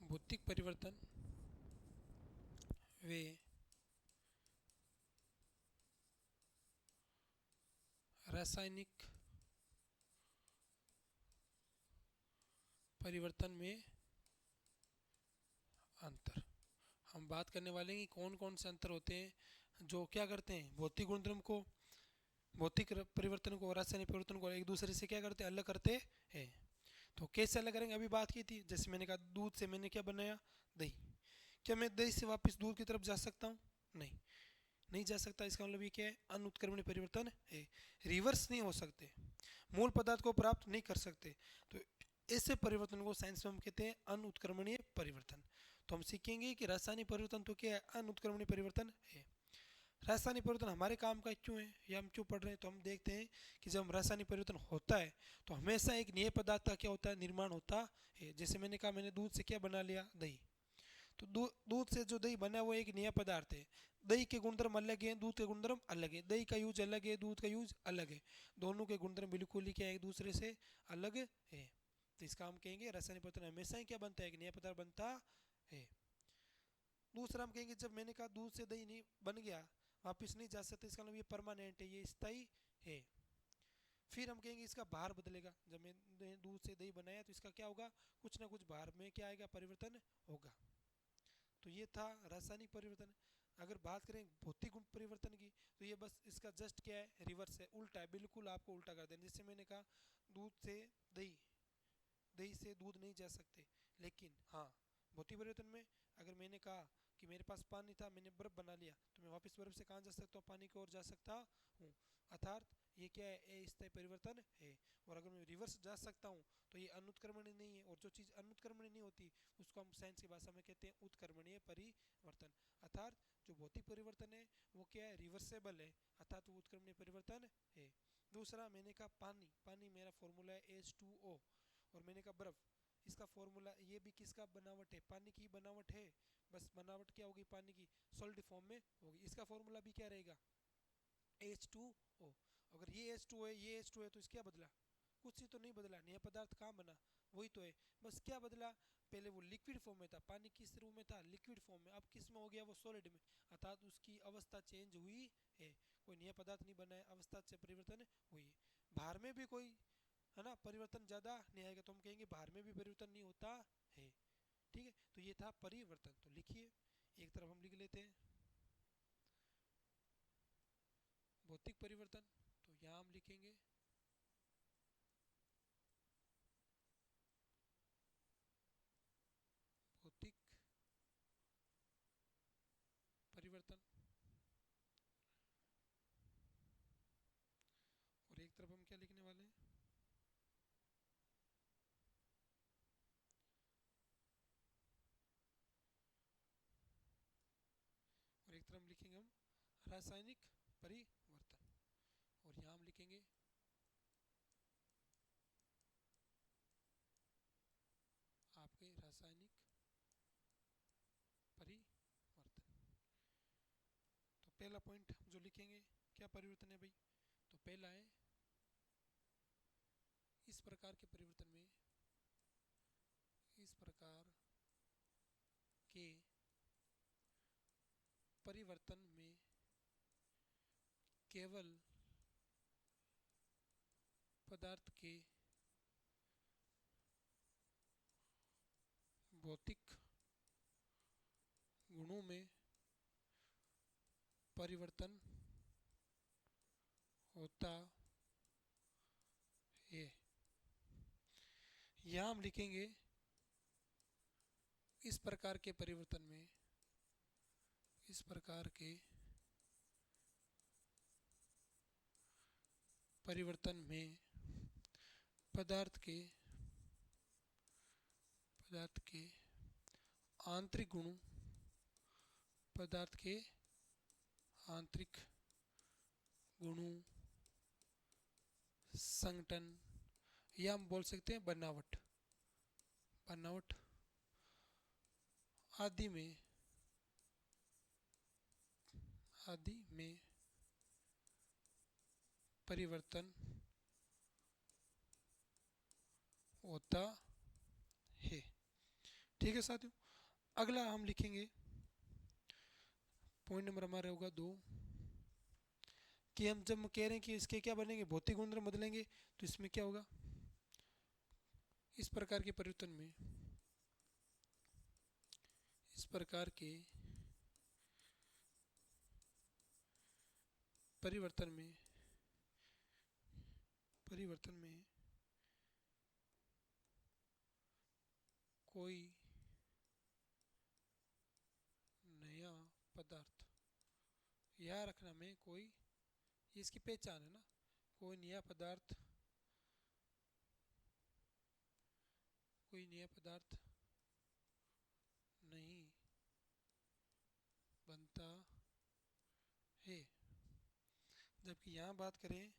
भौतिक परिवर्तन वे रासायनिक परिवर्तन में अंतर। हम बात करने वाले हैं कि कौन कौन से अंतर होते हैं जो क्या करते हैं भौतिक गुणधर्म को, भौतिक परिवर्तन को, रासायनिक परिवर्तन को एक दूसरे से क्या करते हैं अलग करते हैं। तो कैसे अलग करेंगे, अभी बात की थी, जैसे मैंने कहा दूध से मैंने क्या बनाया दही। क्या मैं दही से वापस दूध की तरफ जा सकता हूँ? नहीं, नहीं जा सकता। इसका मतलब ये क्या है अनुत्क्रमणीय परिवर्तन है, रिवर्स नहीं हो सकते, मूल पदार्थ को प्राप्त नहीं कर सकते। तो ऐसे परिवर्तन को साइंस में हम कहते हैं अनुत्क्रमणीय परिवर्तन। तो हम सीखेंगे कि रासायनिक परिवर्तन तो क्या है अनुत्क्रमणीय परिवर्तन है। रासायनिक परिवर्तन हमारे काम का क्यों है या हम क्यों पढ़ रहे हैं, तो हम देखते हैं कि जब रासायनिक परिवर्तन होता है तो हमेशा एक नए पदार्थ का क्या होता है निर्माण होता है। जैसे मैंने कहा मैंने दूध से क्या बना लिया दही, तो दूध से जो दही बना वो एक नया पदार्थ है। दही के गुणधर्म अलग हैं, दूध के गुणधर्म अलग है, दही का यूज अलग है, दूध का यूज अलग है, दोनों के गुणधर्म बिल्कुल ही क्या एक दूसरे से अलग है। तो इसका हम कहेंगे रासायनिक परिवर्तन हमेशा ही क्या बनता है एक नया पदार्थ बनता है। दूसरा हम कहेंगे जब मैंने कहा दूध से दही नहीं बन गया वापिस नहीं जा सकते, इसका मतलब ये परमानेंट है, ये स्थायी है। फिर हम कहेंगे इसका भार बदलेगा, जब मैंने दूध से दही बनाया तो इसका क्या होगा कुछ ना कुछ भार में क्या आएगा परिवर्तन होगा। तो ये था रासायनिक परिवर्तन। अगर बात करें भौतिक गुण परिवर्तन की तो ये बस इसका जस्ट क्या है रिवर्स है, उल्टा है, बिल्कुल आपको उल्टा कर देना। जैसे मैंने कहा दूध से दही, दही से दूध नहीं जा सकते, लेकिन हाँ भौतिक परिवर्तन में अगर मैंने कहा कि मेरे पास पानी था मैंने बर्फ बना लिया तो मैं वापस बर्फ से कहाँ जा सकता हूँ पानी की ओर जा सकता हूँ। अर्थात ये क्या है स्थायी परिवर्तन है। और अगर मैं रिवर्स जा सकता हूँ तो ये अनुत्क्रमणीय नहीं है, और जो चीज़ अनुत्क्रमणीय नहीं होती उसको हम साइंस की भाषा में कहते हैं उत्क्रमणीय परिवर्तन। अर्थात जो भौतिक परिवर्तन है वो क्या है रिवर्सेबल है, अर्थात वो उत्क्रमणीय परिवर्तन है। दूसरा मैंने कहा पानी, पानी मेरा फॉर्मूला है H2O, और मैंने कहा बर्फ, इसका फॉर्मूला ये भी किसका बनावट है पानी की बनावट है, बस बनावट क्या होगी पानी की सॉलिड फॉर्म में होगी, इसका फॉर्मूला भी क्या रहेगा H2O। अगर ये H2 है ये H2 है तो इस क्या बदला कुछ ही तो नहीं बदला, नया पदार्थ कहाँ बना, वही तो है। बस क्या बदला, पहले वो लिक्विड फॉर्म में था, पानी किस रूप में था, लिक्विड फॉर्म में, अब किस में हो गया, वो सॉलिड में, अर्थात उसकी अवस्था चेंज हुई है। कोई नया पदार्थ नहीं बना है, अवस्था से परिवर्तन हुई है। बाहर में भी कोई है ना परिवर्तन ज़्यादा नहीं आएगा तो हम कहेंगे बाहर में भी परिवर्तन नहीं होता है। ठीक है, तो ये था परिवर्तन। तो लिखिए, एक तरफ हम लिख लेते हैं भौतिक परिवर्तन, तो यहाँ हम लिखेंगे भौतिक परिवर्तन, और एक तरफ हम क्या लिखने वाले हैं, और एक तरफ लिखेंगे हम रासायनिक परिवर्तन, और यहाँ हम लिखेंगे आपके रासायनिक परिवर्तन। तो पहला पॉइंट जो लिखेंगे, क्या परिवर्तन है भाई, तो पहला है इस प्रकार के परिवर्तन में, इस प्रकार के परिवर्तन में केवल पदार्थ के भौतिक गुणों में परिवर्तन होता है। यहाँ हम लिखेंगे इस प्रकार के परिवर्तन में, इस प्रकार के परिवर्तन में पदार्थ के आंतरिक गुणों, पदार्थ के आंतरिक गुणों, संगठन, या हम बोल सकते हैं बनावट, बनावट आदि में, आदि में परिवर्तन होता है। ठीक है साथियों, अगला हम लिखेंगे पॉइंट नंबर हमारा होगा 2, कि हम जब कह रहे हैं कि इसके क्या बनेंगे, भौतिक गुण बदलेंगे, तो इसमें क्या होगा, इस प्रकार के परिवर्तन में, इस प्रकार के परिवर्तन में, परिवर्तन में कोई नया पदार्थ, याद रखना में कोई, ये इसकी पहचान है ना, कोई नया पदार्थ, कोई नया पदार्थ नहीं बनता है। जबकि यहाँ बात करें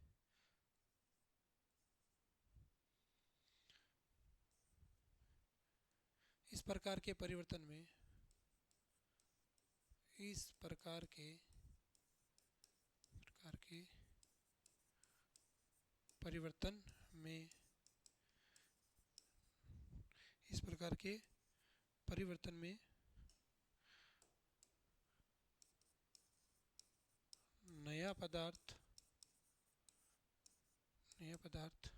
इस प्रकार के परिवर्तन में, इस प्रकार के परिवर्तन में, इस प्रकार के परिवर्तन में नया पदार्थ, नया पदार्थ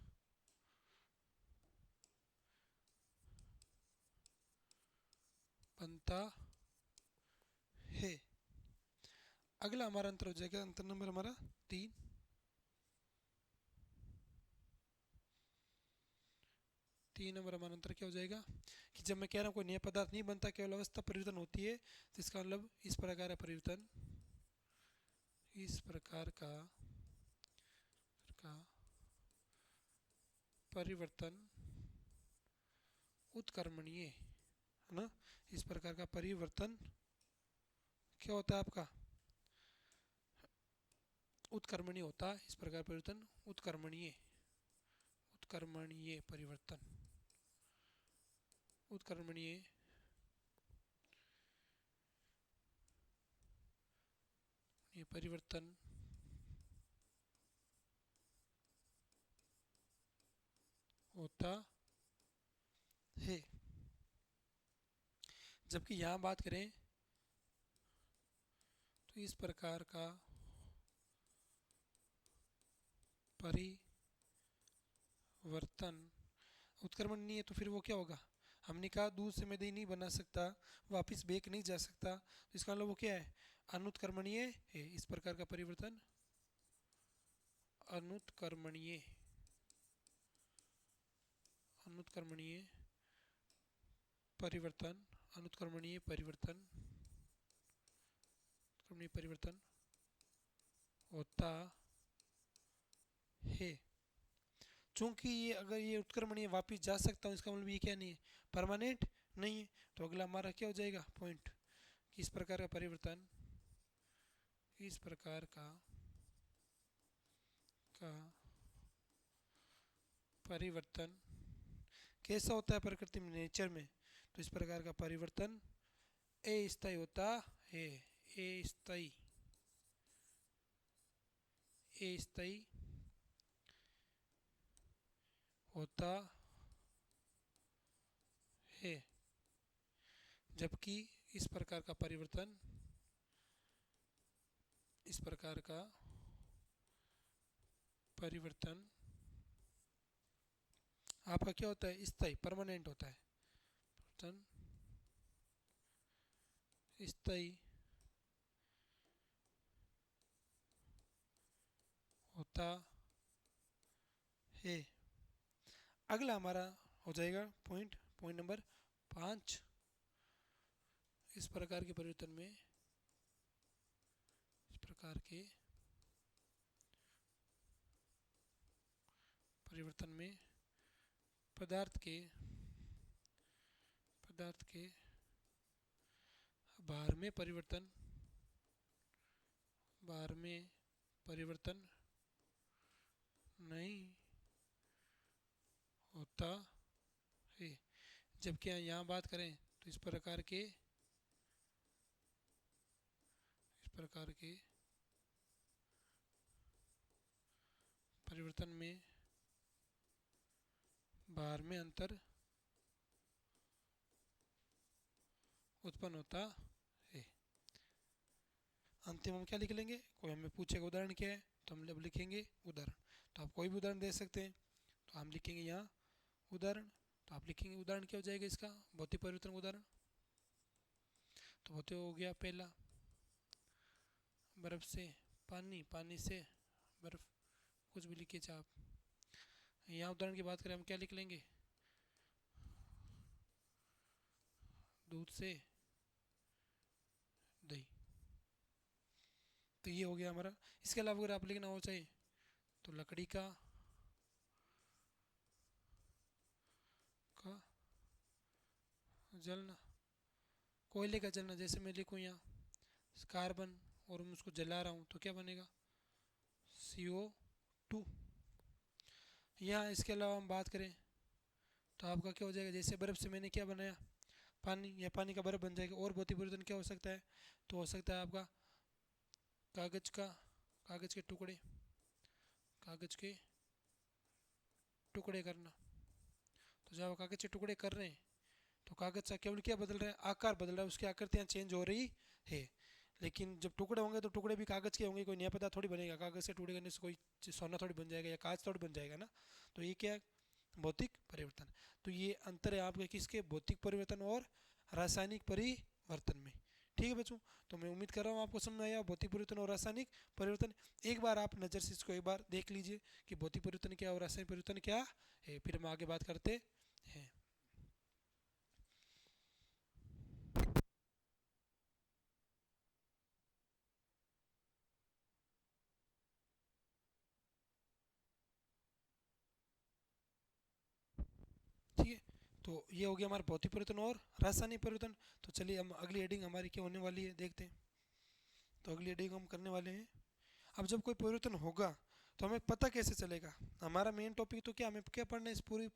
बनता है। अगला हमारा अंतर हो जाएगा, अंतर नंबर हमारा 3, नंबर हमारा अंतर क्या हो जाएगा, कि जब मैं कह रहा हूँ कोई नया पदार्थ नहीं बनता, केवल अवस्था परिवर्तन होती है, तो इसका मतलब इस प्रकार का परिवर्तन, इस प्रकार का परिवर्तन उत्कर्मणीय है ना, इस प्रकार का परिवर्तन क्या होता है आपका, उत्कर्मणीय होता है। इस प्रकार परिवर्तन उत्कर्मणीय, उत्कर्मणीय परिवर्तन, उत्कर्मणीय ये परिवर्तन होता है। जबकि यहाँ बात करें तो इस प्रकार का परिवर्तन उत्क्रमण नहीं है, तो फिर वो क्या होगा? हमने कहा दूध से मैं दही नहीं बना सकता, वापिस बेक नहीं जा सकता, तो इसका मतलब वो क्या है? अनुत्क्रमणीय है। इस प्रकार का परिवर्तन अनुत्क्रमणीय अनुत्क्रमणीय परिवर्तन अनुत्क्रमणीय परिवर्तन अनुत्क्रमणीय परिवर्तन होता है। चूंकि ये अगर ये उत्क्रमणीय वापिस जा सकता हूँ, इसका मतलब ये क्या नहीं है? परमानेंट नहीं है। तो अगला हमारा क्या हो जाएगा पॉइंट? इस प्रकार का परिवर्तन इस प्रकार का परिवर्तन कैसा होता है प्रकृति में, नेचर में? तो इस प्रकार का परिवर्तन अस्थायी होता है। अस्थायी अस्थायी होता है। जबकि इस प्रकार का परिवर्तन इस प्रकार का परिवर्तन आपका क्या होता है? स्थायी, परमानेंट होता है। परिवर्तन स्थायी होता है। अगला हमारा हो जाएगा पॉइंट नंबर 5। इस प्रकार के परिवर्तन में इस प्रकार के परिवर्तन में पदार्थ के भार में परिवर्तन नहीं होता है। जबकि यहाँ बात करें तो इस प्रकार के परिवर्तन में भार में अंतर उत्पन्न होता है। अंतिम हम क्या लिख लेंगे? कोई हमें पूछेगा उदाहरण क्या है, तो हम अब लिखेंगे उदाहरण। तो आप कोई भी उदाहरण दे सकते हैं, तो हम लिखेंगे यहाँ उदाहरण। तो आप लिखेंगे उदाहरण क्या हो जाएगा इसका? भौतिक परिवर्तन का उदाहरण। तो भौतिक हो गया पहला, बर्फ से पानी, पानी से बर्फ, कुछ भी लिखिए चाहे आप। यहाँ उदाहरण की बात करें हम क्या लिख लेंगे? दूध से दही। तो ये हो गया हमारा। इसके अलावा अगर आप लिखना हो चाहिए तो लकड़ी का जलना, कोयले का जलना। जैसे मैं लिखूँ यहाँ कार्बन और मैं उसको जला रहा हूँ तो क्या बनेगा? CO2। यहाँ इसके अलावा हम बात करें तो आपका क्या हो जाएगा? जैसे बर्फ़ से मैंने क्या बनाया? पानी, या पानी का बर्फ़ बन जाएगा। और भौतिक परिवर्तन क्या हो सकता है? तो हो सकता है आपका कागज़ के टुकड़े करना। तो जब कागज़ के टुकड़े कर रहे हैं तो कागज़ का केवल क्या बदल रहा है? आकार बदल रहा है, उसकी आकृतियाँ चेंज हो रही है। लेकिन जब टुकड़े होंगे तो टुकड़े भी कागज़ के होंगे, कोई नया पदार्थ थोड़ी बनेगा। कागज़ के टुकड़े करने से कोई सोना थोड़ी बन जाएगा या कांच थोड़ी बन जाएगा ना। तो ये क्या है? भौतिक परिवर्तन। तो ये अंतर है आपके किसके? भौतिक परिवर्तन और रासायनिक परिवर्तन में। ठीक है बच्चों, तो मैं उम्मीद कर रहा हूँ आपको समझ में आया भौतिक परिवर्तन और रासायनिक परिवर्तन। एक बार आप नज़र से इसको एक बार देख लीजिए कि भौतिक परिवर्तन क्या और रासायनिक परिवर्तन क्या है, फिर हम आगे बात करते हैं। ठीक है, तो ये हो गया हमारा भौतिक परिवर्तन और रासायनिक परिवर्तन। तो चलिए हम अगली हेडिंग हमारी क्या होने वाली है देखते हैं। तो अगली हेडिंग हम करने वाले हैं, अब जब कोई परिवर्तन होगा तो हमें पता कैसे चलेगा? हमारा मेन टॉपिक तो क्या, हमें क्या पढ़ना है इस पूरी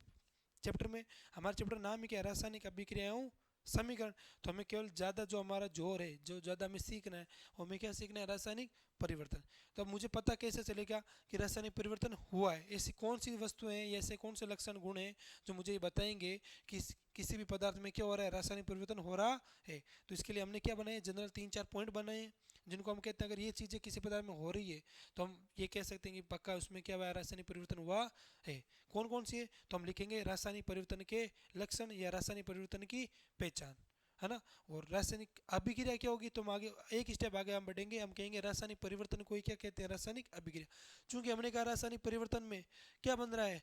चैप्टर में? हमारा चैप्टर नाम ही क्या है? रासायनिक अभिक्रियाओं समीकरण। तो हमें केवल ज़्यादा जो हमारा जोर है, जो ज़्यादा हमें सीखना है, वो हमें क्या सीखना है, रासायनिक परिवर्तन। तो अब मुझे पता कैसे चलेगा कि रासायनिक परिवर्तन हुआ है? ऐसी कौन सी वस्तुएं हैं या ऐसे कौन से लक्षण गुण हैं जो मुझे ये बताएंगे कि किसी भी पदार्थ में क्या हो रहा है, रासायनिक परिवर्तन हो रहा है। तो इसके लिए हमने क्या बनाए, जनरल 3-4 पॉइंट बनाए हैं, जिनको हम कहते हैं अगर ये चीज़ें किसी पदार्थ में हो रही है तो हम ये कह सकते हैं कि पक्का उसमें क्या हुआ है, रासायनिक परिवर्तन हुआ है। कौन कौन सी है? तो हम लिखेंगे रासायनिक परिवर्तन के लक्षण या रासायनिक परिवर्तन की पहचान, है ना। और रासायनिक अभिक्रिया क्या होगी, तो हम आगे एक स्टेप आगे हम बढ़ेंगे, हम कहेंगे रासायनिक परिवर्तन को ही क्या कहते हैं, रासायनिक अभिक्रिया। चूंकि हमने कहा रासायनिक परिवर्तन में क्या बन रहा है,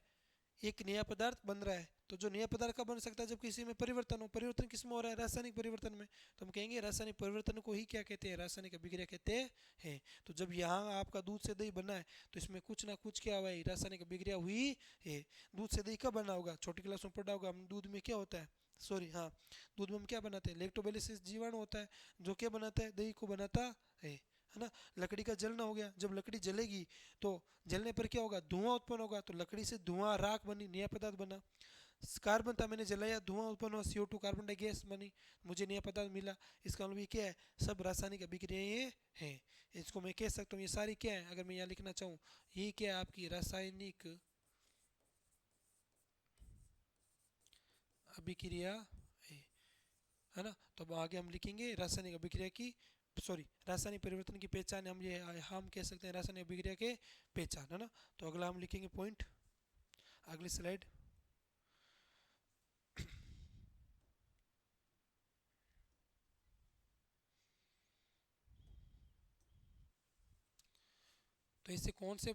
एक नया पदार्थ बन रहा है। तो जो नया पदार्थ कब बन सकता है, जब किसी में परिवर्तन हो। परिवर्तन किस में हो रहा है, रासायनिक परिवर्तन में। तो हम कहेंगे रासायनिक परिवर्तन को ही क्या कहते हैं, रासायनिक अभिक्रिया कहते हैं। तो जब यहाँ आपका दूध से दही बना है तो इसमें कुछ ना कुछ क्या हुआ है, रासायनिक अभिक्रिया हुई है। दूध से दही कब बना होगा, छोटी क्लास में पढ़ा होगा हम, दूध में क्या होता है, सॉरी हाँ, दूध में हम क्या बनाते हैं, लैक्टोबैसिलस जीवाणु होता है जो क्या बनाता है, दही को बनाता है ना। लकड़ी का जलना हो गया, जब लकड़ी जलेगी तो जलने पर क्या होगा, धुआं उत्पन्न होगा। तो लकड़ी से धुआं, राख बनी, नया पदार्थ बना। कार्बन था, मैंने जलाया, धुआं उत्पन्न हुआ, CO2 कार्बन डाई गैस बनी, मुझे नया पदार्थ मिला। इसका मतलब ये क्या है, सब रासायनिक अभिक्रियाएं हैं। इसको मैं कह सकता हूँ ये सारी क्या है, अगर मैं यहाँ लिखना चाहूँ, ये क्या है, आपकी रासायनिक अभिक्रिया है ना। तो अब आगे हम लिखेंगे रासायनिक अभिक्रिया की, सॉरी, रासायनिक परिवर्तन की पहचान, हम कह सकते हैं रासायनिक अभिक्रिया के पहचान, है ना। तो अगला हम लिखेंगे पॉइंट, अगली स्लाइड। तो ऐसे कौन से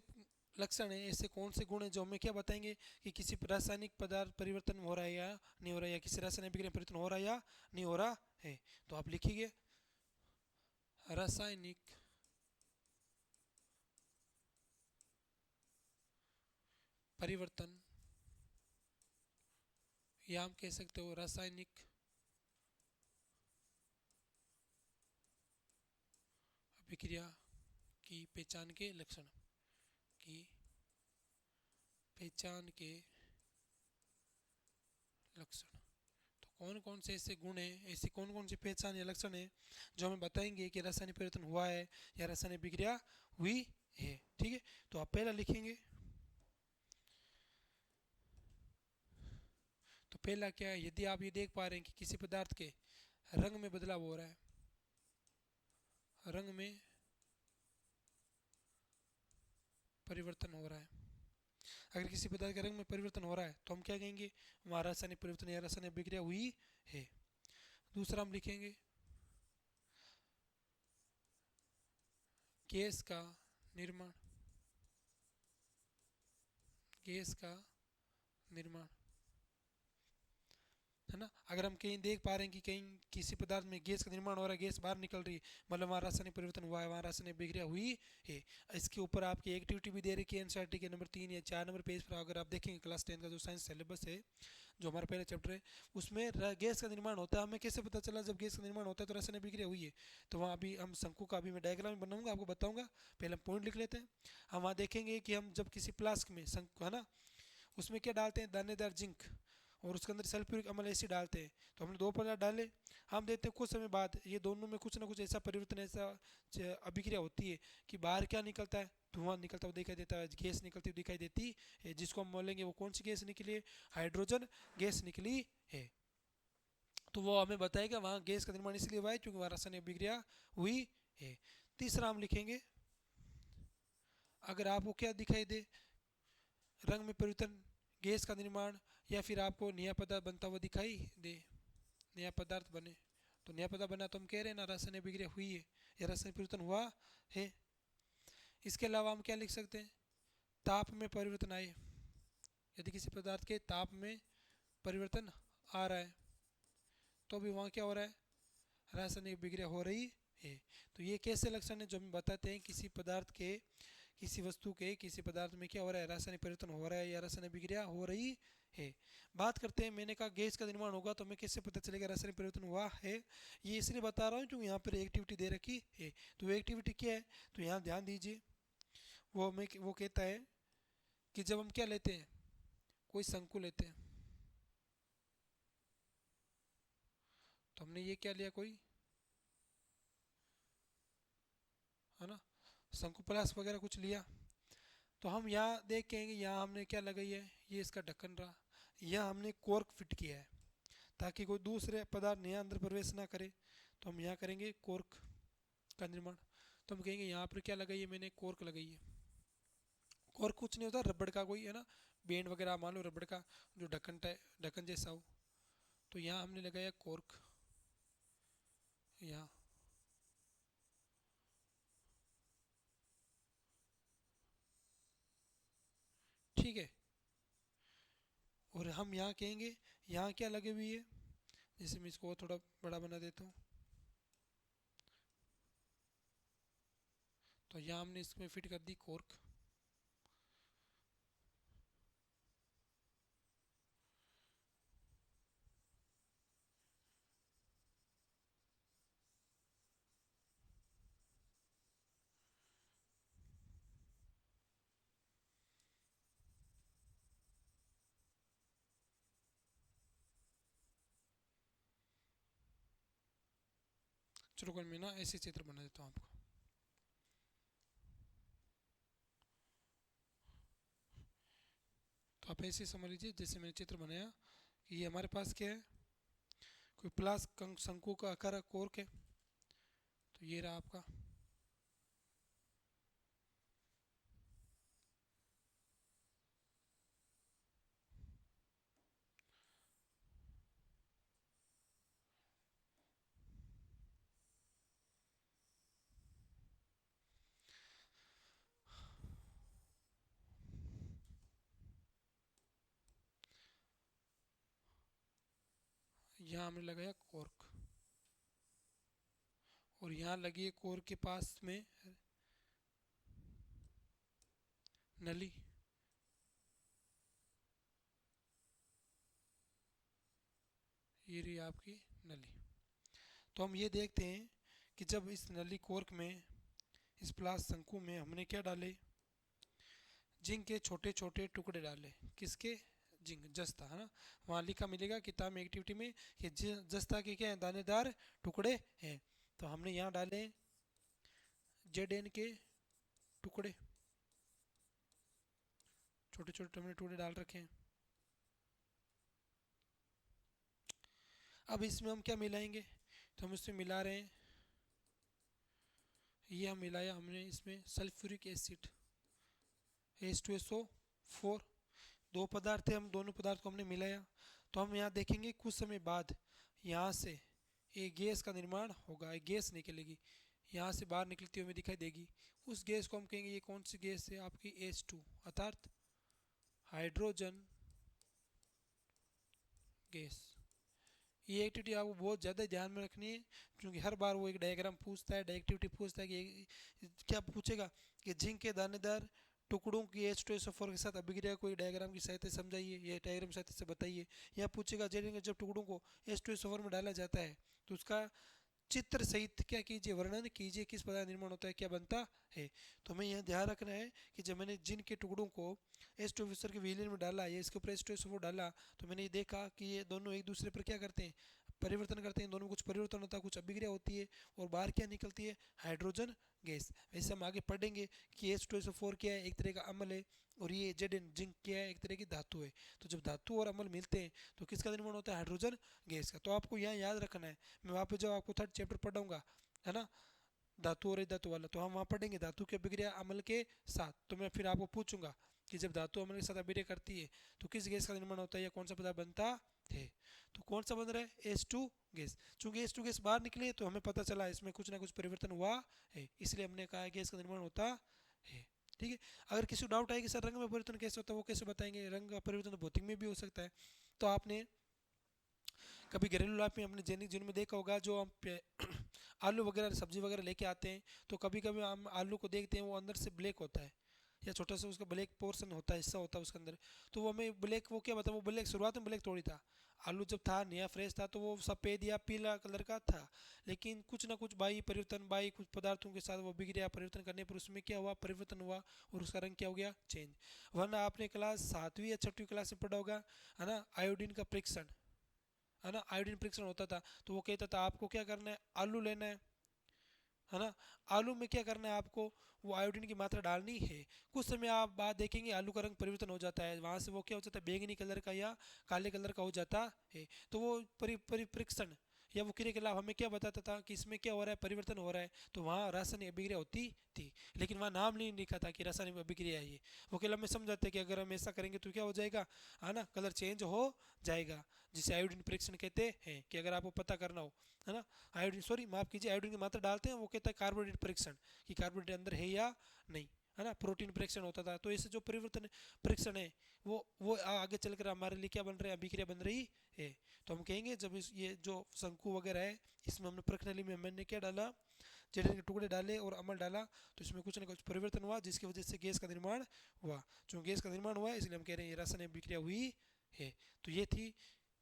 लक्षण है, ऐसे कौन से गुण है जो हमें क्या बताएंगे कि किसी रासायनिक पदार्थ परिवर्तन हो रहा है या नहीं हो रहा है, या किसी रासायनिक अभिक्रिया परिवर्तन हो रहा है या नहीं हो रहा है। तो आप लिखिए रासायनिक परिवर्तन, या हम कह सकते हो रासायनिक अभिक्रिया की पहचान के लक्षण, की पहचान के लक्षण। तो कौन कौन से ऐसे गुण हैं, ऐसी कौन कौन सी पहचान या लक्षण है जो हमें बताएंगे कि रासायनिक परिवर्तन हुआ है या रासायनिक अभिक्रिया हुई है। ठीक है, तो आप पहला लिखेंगे, तो पहला क्या है, यदि आप ये देख पा रहे हैं कि किसी पदार्थ के रंग में बदलाव हो रहा है, रंग में परिवर्तन हो रहा है, अगर किसी पदार्थ के रंग में परिवर्तन हो रहा है तो हम क्या कहेंगे, वहाँ रासायनिक परिवर्तन या रासायनिक अभिक्रिया हुई है। दूसरा हम लिखेंगे गैस का निर्माण, गैस का निर्माण, है ना। अगर हम कहीं देख पा रहे हैं कि कहीं किसी पदार्थ में गैस का निर्माण हो रहा है, गैस बाहर निकल रही है, मतलब वहाँ रासायनिक परिवर्तन हुआ है, वहाँ रासायनिक अभिक्रिया हुई है। इसके ऊपर आपकी एक्टिविटी भी दे रखी है एनसीईआरटी के नंबर 3 या 4 नंबर पेज पर। अगर आप देखेंगे क्लास 10 का जो साइंस सिलेबस है, जो हमारा पहला चैप्टर है, उसमें गैस का निर्माण होता है। हमें कैसे पता चला, जब गैस का निर्माण होता है तो रासायनिक अभिक्रिया हुई है। तो वहाँ अभी हम शंकु का अभी मैं डायग्राम बनाऊंगा, आपको बताऊंगा, पहले हम पॉइंट लिख लेते हैं। हम वहाँ देखेंगे कि हम जब किसी फ्लास्क में शंकु, है ना, उसमें क्या डालते हैं, दानेदार जिंक, और उसके अंदर सल्फ्यूरिक अम्ल एसिड डालते हैं। तो हमने दो पदार्थ डाले, हम देखते हैं कुछ समय बाद ये दोनों में कुछ ना कुछ ऐसा परिवर्तन, ऐसा अभिक्रिया होती है कि बाहर क्या निकलता है, धुआं निकलता हुआ दिखाई देता है, गैस निकलती हुई दिखाई देती है, जिसको हम बोलेंगे वो कौन सी गैस निकली है, हाइड्रोजन गैस निकली है। तो वो हमें बताएगा वहाँ गैस का निर्माण इसलिए हुआ है क्योंकि वहाँ रासायनिक अभिक्रिया हुई है। तीसरा हम लिखेंगे, अगर आपको क्या दिखाई दे, रंग में परिवर्तन, गैस का निर्माण, या फिर आपको नया पदार्थ बनता हुआ दिखाई दे, नया पदार्थ बने, तो नया पदार्थ बना तो हम कह रहे हैं ना रासायनिक अभिक्रिया हुई है या रासायनिक परिवर्तन हुआ है। इसके अलावा हम क्या लिख सकते हैं, ताप में परिवर्तन आए, यदि किसी पदार्थ के ताप में परिवर्तन आ रहा है तो भी वहाँ क्या हो रहा है, रासायनिक अभिक्रिया हो रही है। तो ये कैसे लक्षण है जो हमें बताते हैं किसी पदार्थ के, किसी वस्तु के, किसी पदार्थ में क्या हो रहा है, रासायनिक परिवर्तन हो रहा है या रासायनिक अभिक्रिया हो रही है। बात करते हैं, मैंने कहा गैस का निर्माण होगा तो हमें कैसे पता चलेगा रासायनिक परिवर्तन हुआ है। ये इसलिए बता रहा हूँ क्योंकि यहाँ पर एक्टिविटी दे रखी है। तो वो एक्टिविटी क्या है, तो यहाँ ध्यान दीजिए, वो कहता है कि जब हम क्या लेते हैं, कोई शंकु लेते हैं, तो हमने ये क्या लिया, कोई है ना शंकु प्लास वगैरह कुछ लिया। तो हम यहाँ देखेंगे, यहाँ हमने क्या लगाई है, ये इसका ढक्कन रहा, यहाँ हमने कॉर्क फिट किया है ताकि कोई दूसरे पदार्थ नया अंदर प्रवेश ना करे। तो हम यहाँ करेंगे कॉर्क का निर्माण। तो हम कहेंगे यहाँ पर क्या लगाई है, मैंने कॉर्क लगाई है। कॉर्क कुछ नहीं होता, रबड़ का कोई है ना बैंड वगैरह मान लो, रबड़ का जो ढक्कन जैसा हो। तो यहाँ हमने लगाया कॉर्क यहाँ। ठीक है, और हम यहाँ कहेंगे यहाँ क्या लगे हुई है, जैसे मैं इसको थोड़ा बड़ा बना देता हूँ। तो यहाँ हमने इसमें फिट कर दी कॉर्क। चलो कोई मैं ना ऐसे चित्र बना देता हूँ आपको। तो आप ऐसे समझ लीजिए जैसे मैंने चित्र बनाया कि ये हमारे पास क्या है, कोई प्लास शंकु का आकार कॉर्क है। तो ये रहा आपका। यहाँ हमने लगाया कॉर्क, और यहाँ लगी है कॉर्क के पास में नली। ये रही आपकी नली। तो हम ये देखते हैं कि जब इस नली कॉर्क में, इस प्लास शंकु में हमने क्या डाले, जिंक के छोटे छोटे टुकड़े डाले। किसके, जिंक, जस्ता, है ना। वहाँ लिखा मिलेगा किताब में एक्टिविटी में कि जस्ता के क्या है, दानेदार टुकड़े हैं। तो हमने यहाँ डाले जेड एन के टुकड़े, छोटे छोटे हमने टुकड़े डाल रखे हैं। अब इसमें हम क्या मिलाएंगे, तो हम इसमें मिला रहे हैं, ये हम मिलाया हमने इसमें सल्फ्यूरिक एसिड H2SO4। दो पदार्थ थे, हम दोनों पदार्थ को हमने मिलाया। तो हम यहाँ देखेंगे कुछ समय बाद यहाँ से एक गैस का निर्माण होगा, एक गैस निकलेगी, यहाँ से बाहर निकलती हुई हमें दिखाई देगी। उस गैस को हम कहेंगे ये कौन सी गैस है, आपकी H2 अर्थात हाइड्रोजन गैस। ये एक्टिविटी आपको बहुत ज़्यादा ध्यान में रखनी है, क्योंकि हर बार वो एक डायग्राम पूछता है, डायरेक्टिविटी पूछता है कि क्या पूछेगा कि जिंक के दानेदार टुकड़ों की H2SO4 के साथ अभिक्रिया कोई डायग्राम की सहायता से समझाइए, ये डायग्राम सहायता से बताइए। या पूछेगा जब टुकड़ों को H2SO4 में डाला जाता है तो उसका चित्र सहित क्या कीजिए, वर्णन कीजिए, किस पदार्थ निर्माण होता है, क्या बनता है। तो हमें यह ध्यान रखना है कि जब मैंने जिन के टुकड़ों को H2SO4 के विलयन में डाला, या इसके ऊपर H2SO4 डाला, तो मैंने ये देखा कि ये दोनों एक दूसरे पर क्या करते हैं, परिवर्तन करते हैं। दोनों में कुछ परिवर्तन होता है, कुछ अभिक्रिया होती है, और बाहर क्या निकलती है, हाइड्रोजन गैस। वैसे हम आगे पढ़ेंगे कि H2SO4 क्या है, एक तरह का अम्ल है, और ये Zn जिंक क्या है, एक तरह की धातु है। तो जब धातु और अम्ल मिलते हैं तो किसका निर्माण होता है, हाइड्रोजन गैस का। तो आपको यहाँ याद रखना है, मैं वहाँ पे जब आपको थर्ड चैप्टर पढ़ाऊंगा, है ना, धातु और धातु वाला, तो हम वहाँ पढ़ेंगे धातु की अभिक्रिया अम्ल के साथ। तो मैं फिर आपको पूछूंगा कि जब धातु अम्ल के साथ अभिक्रिया करती है तो किस गैस का निर्माण होता है, या कौन सा पदार्थ बनता है। तो कौन सा बन रहा है, H2 गैस। चूंकि H2 गैस बाहर निकली तो हमें पता चला इसमें कुछ ना कुछ परिवर्तन हुआ है, इसलिए हमने कहा गैस का निर्माण होता है। ठीक है। अगर किसी को डाउट आए कि सर रंग में परिवर्तन कैसे होता है, वो कैसे बताएंगे, रंग का परिवर्तन भौतिक में भी हो सकता है। तो आपने कभी घरेलू लाइफ में अपने दैनिक जीवन में देखा होगा, जो हम आलू वगैरह सब्जी वगैरह लेके आते हैं, तो कभी कभी हम आलू को देखते हैं वो अंदर से ब्लैक होता है, या छोटा सा उसका ब्लैक पोर्शन होता है, हिस्सा होता है उसके अंदर। तो वो हमें ब्लैक, वो क्या बताया, वो ब्लैक शुरुआत में ब्लैक थोड़ी था। आलू जब था नया फ्रेश था तो वो सफ़ेद या पीला कलर का था, लेकिन कुछ ना कुछ बाई कुछ पदार्थों के साथ वो बिगड़े, परिवर्तन करने पर उसमें क्या हुआ, परिवर्तन हुआ, और उसका रंग क्या हो गया, चेंज। वरना आपने क्लास 7वीं या 6वीं क्लास में पढ़ा होगा, है ना, आयोडीन का परीक्षण, है ना, आयोडीन परीक्षण होता था, तो वो कहता था आपको क्या करना है, आलू लेना है ना, आलू में क्या करना है आपको, वो आयोडीन की मात्रा डालनी है। कुछ समय आप बाद देखेंगे आलू का रंग परिवर्तन हो जाता है, वहाँ से वो क्या हो जाता है, बैंगनी कलर का या काले कलर का हो जाता है। तो वो परीक्षण या वो क्रिया कलाप हमें क्या बताता था कि इसमें क्या हो रहा है, परिवर्तन हो रहा है। तो वहाँ रासायनिक अभिक्रिया होती थी, लेकिन वहाँ नाम नहीं लिखा था कि रासायनिक अभिक्रिया है ये। वो केवल हमें समझाते कि अगर हम ऐसा करेंगे तो क्या हो जाएगा, है ना, कलर चेंज हो जाएगा, जिसे आयोडीन परीक्षण कहते हैं। कि अगर आपको पता करना हो, है ना, आयोडीन, सॉरी माफ कीजिए, आयोडीन की मात्रा डालते हैं, वो कहता है कार्बोहाइड्रेट परीक्षण कि कार्बोहाइड्रेट अंदर है या नहीं, है ना, प्रोटीन परीक्षण होता था। तो ऐसे जो परिवर्तन परीक्षण है वो आगे चलकर हमारे लिए क्या बन रहे हैं, अभिक्रिया बन रही है। तो हम कहेंगे जब ये जो शंकु वगैरह है, इसमें हमने प्रश्नावली में मैंने क्या डाला, जेलिन के टुकड़े डाले और अमल डाला, तो इसमें कुछ ना कुछ परिवर्तन हुआ, जिसकी वजह से गैस का निर्माण हुआ। जो गैस का निर्माण हुआ इसलिए हम कह रहे हैं ये रासायनिक अभिक्रिया हुई है। तो ये थी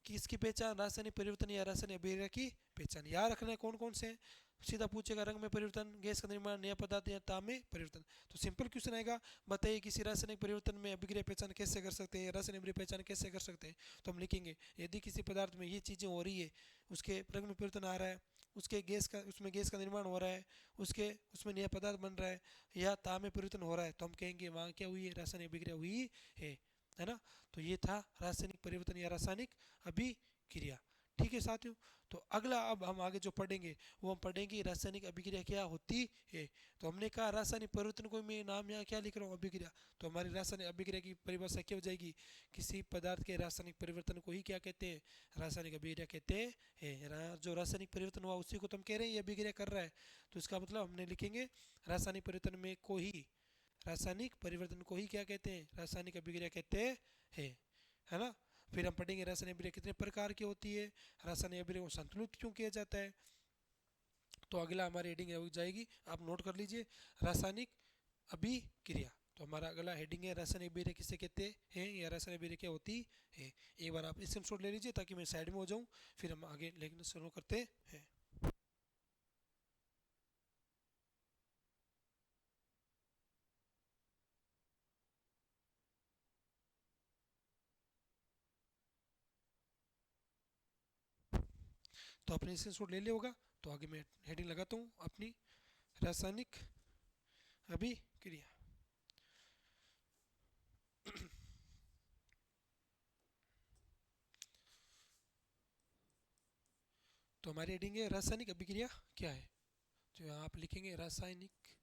कि इसकी पहचान, रासायनिक परिवर्तन या रासायनिक अभिक्रिया की पहचान। याद रखना है कौन कौन से, सीधा पूछेगा रंग में परिवर्तन, गैस का निर्माण, नया पदार्थ या ताप में परिवर्तन। तो सिंपल क्वेश्चन आएगा, बताइए किसी रासायनिक परिवर्तन में अभिक्रिया पहचान कैसे कर सकते हैं, रासायनिक अभिक्रिया पहचान कैसे कर सकते हैं। तो हम लिखेंगे यदि किसी पदार्थ में ये चीज़ें हो रही है, उसके रंग में परिवर्तन आ रहा है, उसके गैस का, उसमें गैस का निर्माण हो रहा है, उसके उसमें नया पदार्थ बन रहा है, या ताप में परिवर्तन हो रहा है, तो हम कहेंगे वहाँ क्या हुई है, रासायनिक अभिक्रिया हुई है ना। तो ये था रासायनिक परिवर्तन या रासायनिक अभिक्रिया। ठीक है साथियों, तो अगला अब हम आगे जो पढ़ेंगे वो हम पढ़ेंगे रासायनिक अभिक्रिया क्या होती है। तो हमने कहा रासायनिक परिवर्तन को मैं नाम यहाँ क्या लिख रहा हूँ, अभिक्रिया। तो हमारी रासायनिक अभिक्रिया की परिभाषा क्या हो जाएगी, किसी पदार्थ के रासायनिक परिवर्तन को ही क्या कहते हैं, रासायनिक अभिक्रिया कहते हैं। जो रासायनिक परिवर्तन हुआ उसी को तुम कह रहे हैं ये अभिक्रिया कर रहा है, तो इसका मतलब हमने लिखेंगे रासायनिक परिवर्तन में को ही, रासायनिक परिवर्तन को ही क्या कहते हैं, रासायनिक अभिक्रिया कहते हैं, है ना। फिर हम पढ़ेंगे रासायनिक अभिक्रिया कितने प्रकार की होती है, रासायनिक अभिक्रिया को संतुलित क्यों किया जाता है। तो अगला हमारी हेडिंग हो जाएगी, आप नोट कर लीजिए, रासायनिक अभिक्रिया। तो हमारा अगला हेडिंग है रासायनिक अभिक्रिया किसे कहते हैं या रासायनिक अभिक्रिया क्या होती है। एक बार आप स्क्रीनशॉट ले लीजिए ताकि मैं साइड में हो जाऊं, फिर हम आगे लिखना शुरू करते हैं। तो आपने स्क्रीनशॉट ले लिया होगा, तो आगे मैं हेडिंग लगाता हूँ अपनी, रासायनिक अभिक्रिया। तो हमारी हेडिंग है रासायनिक अभिक्रिया क्या है। तो यहाँ आप लिखेंगे रासायनिक क्रिया।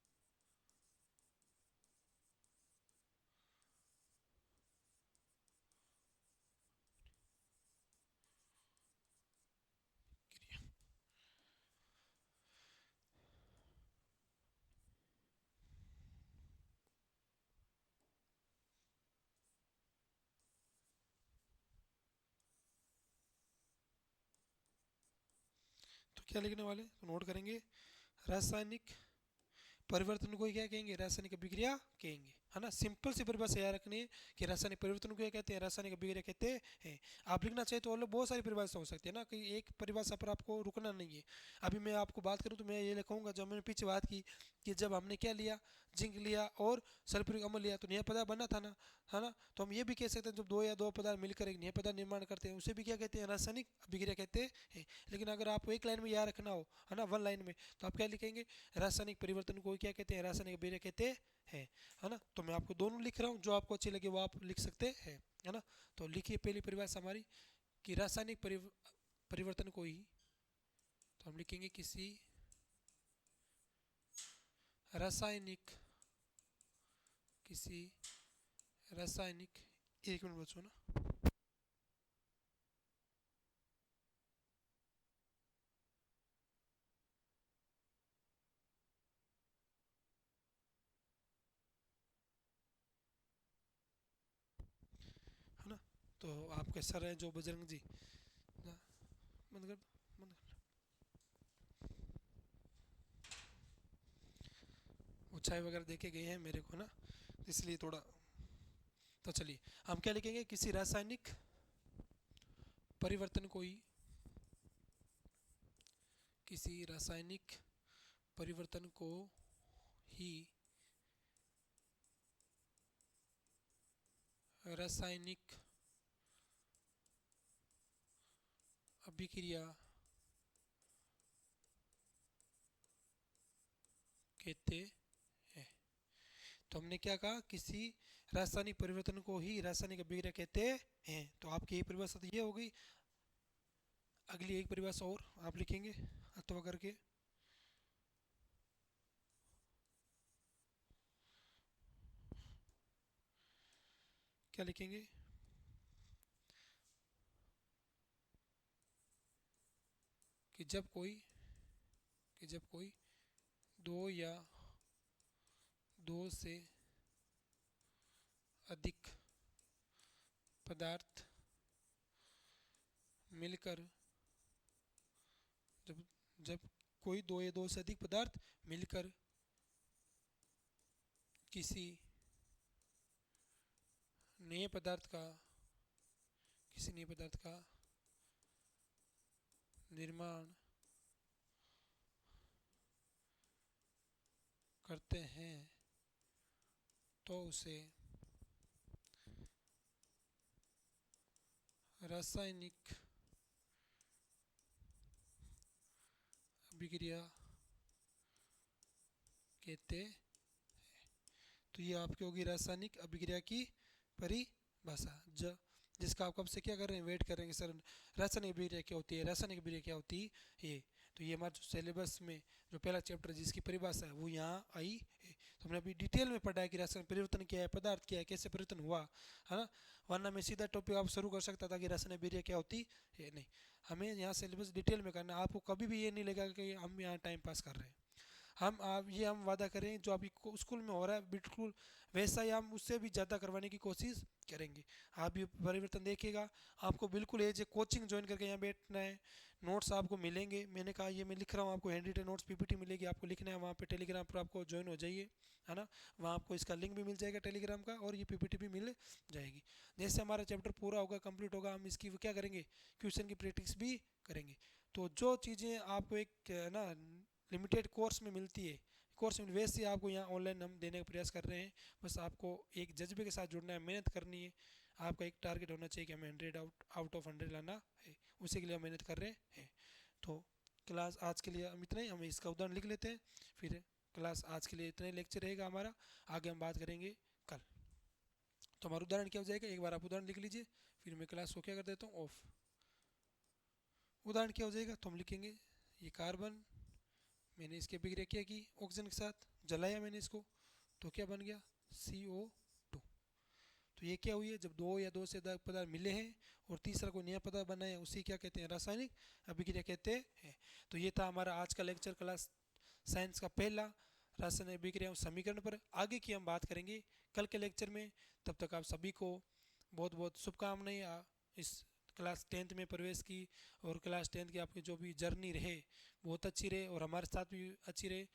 तो क्या लिखने वाले, तो नोट करेंगे, रासायनिक परिवर्तन को क्या कहेंगे, रासायनिक अभिक्रिया कहेंगे, है ना। सिंपल सी परिभाषा याद रखनी है कि रासायनिक परिवर्तन को क्या कहते हैं, रासायनिक अभिक्रिया कहते हैं। आप लिखना चाहे तो और बहुत सारी परिभाषा हो सकती है ना, कि एक परिभाषा पर आपको रुकना नहीं है। अभी मैं आपको बात करूं तो मैं ये लिखूंगा, जब मैंने पीछे बात की कि जब हमने क्या लिया, जिंक लिया और सल्फ्यूरिक अम्ल लिया, तो नया पदार्थ बना था ना, है ना। तो हम ये भी कह सकते हैं जब दो या दो पदार्थ मिलकर एक नया पदार्थ निर्माण करते हैं, उसे भी क्या कहते हैं, रासायनिक अभिक्रिया कहते हैं। लेकिन अगर आपको एक लाइन में याद रखना हो, है ना, वन लाइन में, तो आप क्या लिखेंगे, रासायनिक परिवर्तन को क्या कहते हैं, रासायनिक अभिक्रिया कहते हैं, है ना। तो मैं आपको दोनों लिख रहा हूँ, जो आपको अच्छी लगे वो आप लिख सकते हैं, है ना। तो लिखिए पहली परिभाषा हमारी, कि रासायनिक परिवर्तन को ही, तो हम लिखेंगे किसी रासायनिक, किसी रासायनिक, एक मिनट बचो ना। है ना। तो आपके सर हैं जो बजरंग जी, ना, बंद कर दो, बंद कर। वो चाय वगैरह देके गए हैं मेरे को ना, इसलिए थोड़ा। तो चलिए हम क्या लिखेंगे, किसी रासायनिक परिवर्तन को ही, किसी रासायनिक परिवर्तन को ही रासायनिक अभिक्रिया कहते हैं। तो हमने क्या कहा, किसी रासायनिक परिवर्तन को ही रासायनिक अभिक्रिया कहते हैं। तो आपकी एक परिभाषा तो ये हो गई। अगली एक परिभाषा और आप लिखेंगे अथवा करके, क्या लिखेंगे, कि जब कोई दो या दो से अधिक पदार्थ मिलकर, जब जब कोई दो या दो से अधिक पदार्थ मिलकर किसी नए पदार्थ का निर्माण करते हैं तो उसे रासायनिक अभिक्रिया कहते हैं। तो ये आपकी होगी रासायनिक अभिक्रिया की परिभाषा, जिसका आप कब से क्या कर रहे हैं, वेट कर रहे हैं सर रासायनिक अभिक्रिया क्या होती है, रासायनिक अभिक्रिया क्या होती है ये। तो ये हमारा जो सिलेबस में जो पहला चैप्टर जिसकी परिभाषा है वो यहाँ आई है। तो हमने अभी डिटेल में पढ़ा है कि रासायनिक परिवर्तन क्या है, पदार्थ क्या है, कैसे परिवर्तन हुआ, है ना। वरना मैं सीधा टॉपिक आप शुरू कर सकता था कि रासायनिक अभिक्रिया क्या होती है, नहीं। हमें यहाँ सिलेबस डिटेल में करना है। आपको कभी भी ये नहीं लगेगा कि हम यहाँ टाइम पास कर रहे हैं। हम आप ये हम वादा करें जो अभी स्कूल में हो रहा है बिल्कुल वैसा ही हम उससे भी ज़्यादा करवाने की कोशिश करेंगे। आप ये परिवर्तन देखिएगा, आपको बिल्कुल ये जो कोचिंग ज्वाइन करके यहाँ बैठना है, नोट्स आपको मिलेंगे। मैंने कहा ये मैं लिख रहा हूँ, आपको हैंड रिटन नोट्स पीपीटी मिलेगी, आपको लिखना है वहाँ पे टेलीग्राम पर आपको ज्वाइन हो जाइए, है ना। वहाँ आपको इसका लिंक भी मिल जाएगा टेलीग्राम का, और ये पीपीटी भी मिल जाएगी। जैसे हमारा चैप्टर पूरा होगा, कंप्लीट होगा, हम इसकी क्या करेंगे, क्वेश्चन की प्रैक्टिस भी करेंगे। तो जो चीज़ें आपको एक ना लिमिटेड कोर्स में मिलती है, कोर्स में वैसे आपको यहाँ ऑनलाइन हम देने का प्रयास कर रहे हैं। बस आपको एक जज्बे के साथ जुड़ना है, मेहनत करनी है। आपका एक टारगेट होना चाहिए कि हमें 100 आउट ऑफ 100 लाना है, उसी के लिए हम मेहनत कर रहे हैं। तो क्लास आज के लिए हम इतना ही, हम इसका उदाहरण लिख लेते हैं, फिर क्लास आज के लिए इतना ही लेक्चर रहेगा हमारा। आगे हम बात करेंगे कल। तो हमारा उदाहरण क्या हो जाएगा, एक बार आप उदाहरण लिख लीजिए, फिर मैं क्लास को क्या कर देता हूँ ऑफ। उदाहरण क्या हो जाएगा, तो हम लिखेंगे ये कार्बन, मैंने इसकी अभिक्रिया क्या की ऑक्सीजन के साथ, जलाया मैंने इसको, तो क्या बन गया CO2। तो ये क्या हुई है, जब दो या दो से अधिक पदार्थ मिले हैं और तीसरा कोई नया पदार्थ बना है, उसी क्या कहते हैं, रासायनिक अभिक्रिया कहते हैं। तो ये था हमारा आज का लेक्चर, क्लास साइंस का पहला रासायनिक अभिक्रिया समीकरण पर। आगे की हम बात करेंगे कल के लेक्चर में। तब तक आप सभी को बहुत बहुत शुभकामनाएं इस क्लास 10th में प्रवेश की, और क्लास 10th की आपकी जो भी जर्नी रहे बहुत अच्छी रहे और हमारे साथ भी अच्छी रहे।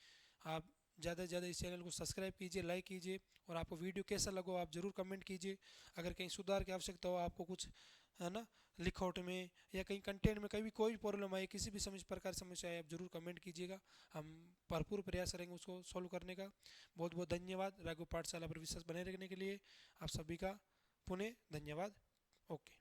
आप ज़्यादा से ज़्यादा इस चैनल को सब्सक्राइब कीजिए, लाइक कीजिए, और आपको वीडियो कैसा लगा आप ज़रूर कमेंट कीजिए। अगर कहीं सुधार की आवश्यकता हो, आपको कुछ, है ना, लिखौट में या कहीं कंटेंट में कहीं भी कोई प्रॉब्लम आए, किसी भी प्रकार समस्या आए, आप ज़रूर कमेंट कीजिएगा। हम भरपूर प्रयास करेंगे उसको सॉल्व करने का। बहुत बहुत धन्यवाद। राघव पाठशाला पर विश्वास बने रखने के लिए आप सभी का पुनः धन्यवाद। ओके।